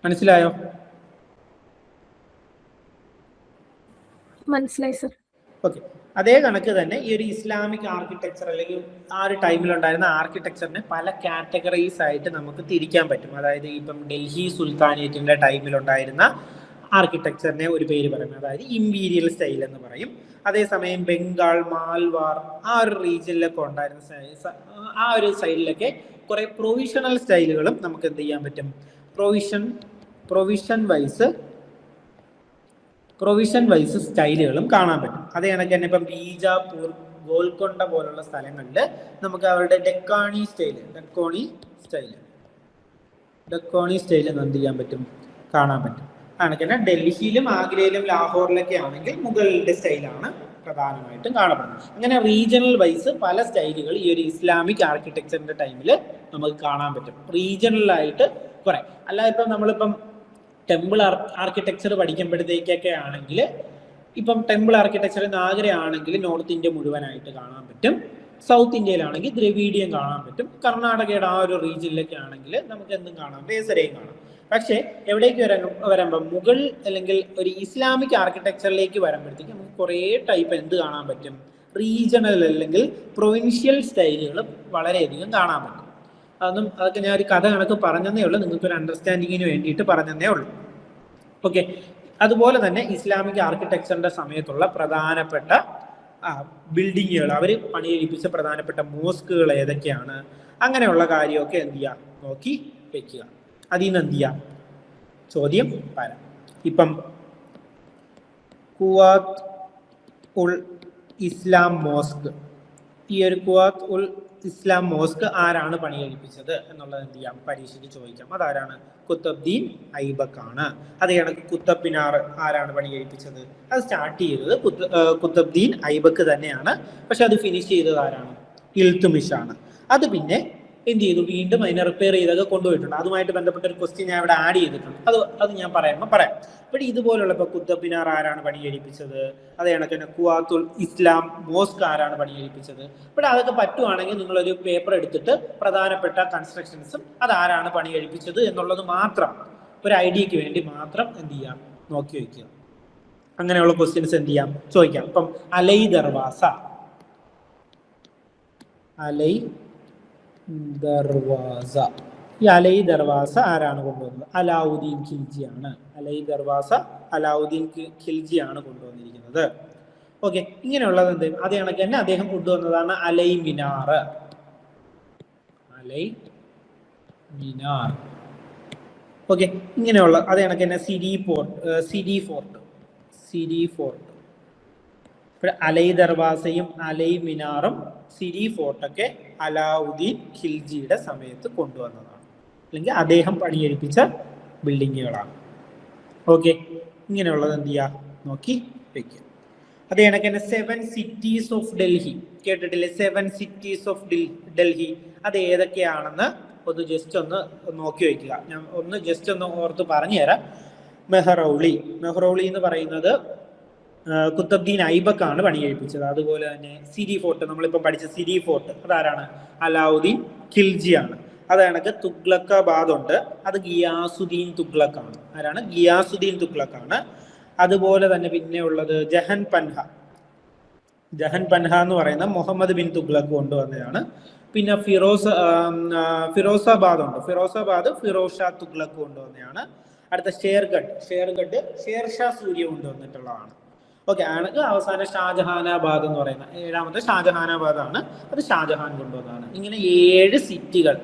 മനസ്സിലായോ? മനസ്സിലായി സർ. ഓക്കെ, അതേ കണക്ക് തന്നെ ഈ ഒരു ഇസ്ലാമിക് ആർക്കിടെക്ചർ അല്ലെങ്കിൽ ആ ഒരു ടൈമിലുണ്ടായിരുന്ന ആർക്കിടെക്ചറിനെ പല കാറ്റഗറീസ് ആയിട്ട് നമുക്ക് തിരിക്കാൻ പറ്റും. അതായത് ഇപ്പം ഡൽഹി സുൽത്താനേറ്റിന്റെ ടൈമിലുണ്ടായിരുന്ന ആർക്കിടെക്ചറിനെ ഒരു പേര് പറയും, അതായത് ഇമ്പീരിയൽ സ്റ്റൈൽ എന്ന് പറയും. അതേസമയം ബംഗാൾ, മാൽവാർ ആ ഒരു റീജിയനിലൊക്കെ ഉണ്ടായിരുന്ന ആ ഒരു സൈഡിലൊക്കെ കുറെ പ്രൊവിഷണൽ സ്റ്റൈലുകളും നമുക്ക് എന്ത് ചെയ്യാൻ പറ്റും, പ്രൊവിഷൻ വൈസ് സ്റ്റൈലുകളും കാണാൻ പറ്റും. അതേ കണക്ക് തന്നെ ഇപ്പം ബീജാപൂർ, ഗോൽക്കൊണ്ട പോലുള്ള സ്ഥലങ്ങളിൽ നമുക്ക് അവരുടെ ഡെക്കാണി സ്റ്റൈല് എന്ത് ചെയ്യാൻ പറ്റും, കാണാൻ പറ്റും. കണക്ക് തന്നെ ഡൽഹിയിലും ആഗ്രയിലും ലാഹോറിലൊക്കെ ആണെങ്കിൽ മുഗളിന്റെ സ്റ്റൈലാണ് പ്രധാനമായിട്ടും കാണപ്പെടുന്നത്. അങ്ങനെ റീജിയണൽ വൈസ് പല സ്റ്റൈലുകൾ ഈ ഒരു ഇസ്ലാമിക് ആർക്കിടെക്ചറിന്റെ ടൈമിൽ നമുക്ക് കാണാൻ പറ്റും. റീജിയണലായിട്ട് കുറെ, അല്ലാതെ ഇപ്പം നമ്മളിപ്പം ടെമ്പിൾ ആർക്കിടെക്ചർ പഠിക്കുമ്പോഴത്തേക്കൊക്കെ ആണെങ്കിൽ, ഇപ്പം ടെമ്പിൾ ആർക്കിടെക്ചർ ആഗ്ര ആണെങ്കിൽ നോർത്ത് ഇന്ത്യ മുഴുവനായിട്ട് കാണാൻ പറ്റും. സൗത്ത് ഇന്ത്യയിലാണെങ്കിൽ ദ്രവീഡിയം കാണാൻ പറ്റും. കർണാടകയുടെ ആ ഒരു റീജിയനിലൊക്കെ ആണെങ്കിൽ നമുക്ക് എന്തും കാണാം, വേസരയും കാണാം. പക്ഷേ എവിടേക്ക് വരുമ്പം മുഗൾ അല്ലെങ്കിൽ ഒരു ഇസ്ലാമിക് ആർക്കിടെക്ചറിലേക്ക് വരുമ്പോഴത്തേക്ക് നമുക്ക് കുറേ ടൈപ്പ് എന്ത് കാണാൻ പറ്റും, റീജിയണൽ അല്ലെങ്കിൽ പ്രൊവിൻഷ്യൽ സ്റ്റൈലുകൾ വളരെയധികം കാണാൻ പറ്റും. അതൊക്കെ ഞാൻ ഒരു കഥ കണക്ക് പറഞ്ഞതേ ഉള്ളൂ, നിങ്ങൾക്കൊരു അണ്ടർസ്റ്റാൻഡിങ്ങിന് വേണ്ടിയിട്ട് പറഞ്ഞതേ ഉള്ളൂ. ഓക്കെ, അതുപോലെ തന്നെ ഇസ്ലാമിക് ആർക്കിടെക്ചറിന്റെ സമയത്തുള്ള പ്രധാനപ്പെട്ട ബിൽഡിങ്ങുകൾ, അവർ പണിയെടുപ്പിച്ച പ്രധാനപ്പെട്ട മോസ്കുകൾ ഏതൊക്കെയാണ്, അങ്ങനെയുള്ള കാര്യമൊക്കെ എന്ത് ചെയ്യുക, നോക്കി വെക്കുക. അതിൽ നിന്ന് എന്ത് ചെയ്യാം, ചോദ്യം വരാം. ഇപ്പം കുവാത്ത് ഉൾ ഇസ്ലാം മോസ്ക്, ഈ ഒരു കുവാത്ത് ഉൾ ഇസ്ലാം മോസ്ക് ആരാണ് പണികഴിപ്പിച്ചത് എന്നുള്ളത് എന്ത് ചെയ്യാം, പരീക്ഷയ്ക്ക് ചോദിക്കാം. അതാരാണ്, കുത്തബ്ദീൻ ഐബക്ക് ആണ്. അത് കണക്ക് കുത്തബ് മിനാർ ആരാണ് പണികഴിപ്പിച്ചത്, അത് സ്റ്റാർട്ട് ചെയ്തത് കുത്തബ്ദീൻ ഐബക്ക് തന്നെയാണ്. പക്ഷെ അത് ഫിനിഷ് ചെയ്തത് ആരാണ്, ഇൽത്തുമിഷ് ആണ്. അത് പിന്നെ എന്ത് ചെയ്തു, വീണ്ടും അതിനെ റിപ്പയർ ചെയ്തൊക്കെ കൊണ്ടുപോയിട്ടുണ്ട്. അതുമായിട്ട് ബന്ധപ്പെട്ട ഒരു ക്വസ്റ്റ്യൻ ഞാൻ ഇവിടെ ആഡ് ചെയ്തിട്ടുണ്ട്. അത് ഞാൻ പറയാം. ഇവിടെ ഇതുപോലുള്ള ഇപ്പൊ കുത്തബ് മിനാർ ആരാണ് പണികഴിപ്പിച്ചത്, അതേ കണക്ക് തന്നെ കുവാത്തുൽ ഇസ്ലാം മോസ്ക് ആരാണ് പണികഴിപ്പിച്ചത്. ഇവിടെ അതൊക്കെ പറ്റുവാണെങ്കിൽ നിങ്ങളൊരു പേപ്പർ എടുത്തിട്ട് പ്രധാനപ്പെട്ട കൺസ്ട്രക്ഷൻസും അതാരാണ് പണികഴിപ്പിച്ചത് എന്നുള്ളത് മാത്രം ഒരു ഐഡിയക്ക് വേണ്ടി മാത്രം എന്ത് ചെയ്യാം, നോക്കി വയ്ക്കുക. അങ്ങനെയുള്ള ക്വസ്റ്റ്യൻസ് എന്ത് ചെയ്യാം, ചോദിക്കാം. ഇപ്പം അലൈ ദർവാസ ഈ അലൈ ദർവാസ ആരാണ് കൊണ്ടുവന്നത്, അലാവുദ്ദീൻ ഖിൽജി ആണ്. അലൈ ദർവാസ അലാവുദ്ദീൻ ഖിൽജി ആണ് കൊണ്ടുവന്നിരിക്കുന്നത്. ഓക്കെ, ഇങ്ങനെയുള്ളത് എന്ത്, അതേ കണക്ക് തന്നെ അദ്ദേഹം കൊണ്ടുവന്നതാണ് അലൈ മിനാർ. ഓക്കെ, ഇങ്ങനെയുള്ള അതേ കണക്ക് തന്നെ സിരി ഫോർട്ട്. അലൈ ദർവാസയും അലൈ മിനാറും സിരി ഫോർട്ടൊക്കെ അലാവുദ്ദീൻ ഖിൽജിയുടെ സമയത്ത് കൊണ്ടുവന്നതാണ്, അല്ലെങ്കിൽ അദ്ദേഹം പണിയെടുപ്പിച്ച ബിൽഡിങ്ങുകളാണ്. ഓക്കെ, ഇങ്ങനെയുള്ളത് എന്ത് ചെയ്യുക, നോക്കി വെക്കുക. അതേ കണക്ക് തന്നെ 7 cities ഓഫ് ഡൽഹി കേട്ടിട്ടില്ലേ, 7 cities ഓഫ് ഡൽഹി അത് ഏതൊക്കെയാണെന്ന് ഒന്ന് ജസ്റ്റ് ഒന്ന് നോക്കി വയ്ക്കുക. ഞാൻ ഒന്ന് ജസ്റ്റ് ഒന്ന് ഓർത്ത് പറഞ്ഞുതരാം. മെഹ്റൗളി എന്ന് പറയുന്നത് കുത്തബ്ദീൻ ഐബക്ക് ആണ് പണികഴിപ്പിച്ചത്. അതുപോലെ തന്നെ സിരി ഫോർട്ട്, നമ്മളിപ്പോൾ പഠിച്ച സിരി ഫോർട്ട് അതാരാണ്, അലാവുദ്ദീൻ ഖിൽജി ആണ്. അത് കണക്ക് തുഗ്ലക്കാബാദ് ഉണ്ട്, അത് ഗിയാസുദ്ദീൻ തുഗ്ലക്കാണ്. ആരാണ്? ഗിയാസുദ്ദീൻ തുഗ്ലക്കാണ്. അതുപോലെ തന്നെ പിന്നെ ഉള്ളത് ജഹൻ പൻഹ. ജഹൻ പൻഹ എന്ന് പറയുന്ന മുഹമ്മദ് ബിൻ തുഗ്ലക്ക് കൊണ്ടുവന്നതാണ്. പിന്നെ ഫിറോസാബാദ് ഉണ്ട്, ഫിറോസാബാദ് ഫിറോസ് ഷാ തുഗ്ലക്ക് കൊണ്ടുവന്നതാണ്. അടുത്ത ഷേർഗഡ് ഷേർഷാ സൂര്യ കൊണ്ടുവന്നിട്ടുള്ളതാണ്. ഓക്കെ. ആണെങ്കിൽ അവസാനം ഷാജഹാനാബാദ് എന്ന് പറയുന്ന 7ാമത്തെ ഷാജഹാനാബാദ് ആണ്, അത് ഷാജഹാൻ കൊണ്ടുവന്നതാണ്. ഇങ്ങനെ 7 സിറ്റികൾ,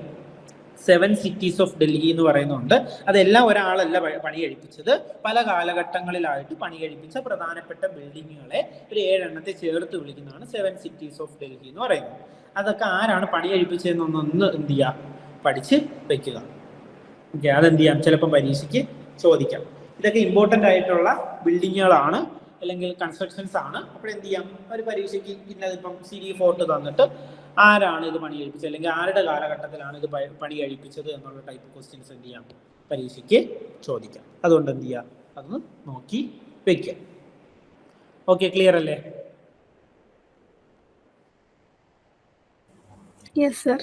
7 സിറ്റീസ് ഓഫ് ഡൽഹി എന്ന് പറയുന്നുണ്ട്. അതെല്ലാം ഒരാളല്ല പണി കഴിപ്പിച്ചത്, പല കാലഘട്ടങ്ങളിലായിട്ട് പണി കഴിപ്പിച്ച പ്രധാനപ്പെട്ട ബിൽഡിങ്ങുകളെ ഒരു 7 എണ്ണത്തെ ചേർത്ത് വിളിക്കുന്നതാണ് 7 സിറ്റീസ് ഓഫ് ഡൽഹി എന്ന് പറയുന്നത്. അതൊക്കെ ആരാണ് പണി കഴിപ്പിച്ചതെന്നൊന്ന് എന്ത് ചെയ്യുക, പഠിച്ച് വെക്കുക. ഓക്കെ, അതെന്ത് ചെയ്യാം, ചിലപ്പം പരീക്ഷയ്ക്ക് ചോദിക്കാം. ഇതൊക്കെ ഇമ്പോർട്ടൻ്റ് ആയിട്ടുള്ള ബിൽഡിങ്ങുകളാണ് അല്ലെങ്കിൽ കൺസ്ട്രക്ഷൻസ് ആണ്. അപ്പോൾ എന്ത് ചെയ്യാം, ഒരു പരീക്ഷയ്ക്ക് ഇന്നതിപ്പം സിരി ഫോർട്ട് തന്നിട്ട് ആരാണ് ഇത് പണി കഴിപ്പിച്ചത് അല്ലെങ്കിൽ ആരുടെ കാലഘട്ടത്തിലാണ് ഇത് പണി കഴിപ്പിച്ചത് എന്നുള്ള ടൈപ്പ് ക്വസ്റ്റ്യൻസ് എന്ത് ചെയ്യാം, പരീക്ഷയ്ക്ക് ചോദിക്കാം. അതുകൊണ്ട് എന്ത് ചെയ്യാം, അതൊന്ന് നോക്കി വെക്കുക. ഓക്കെ, ക്ലിയർ അല്ലേ? Yes sir.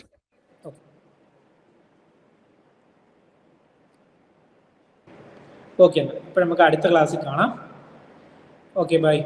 ഓക്കെ, അപ്പോൾ നമുക്ക് അടുത്ത ക്ലാസ്സിൽ കാണാം. Okay, by.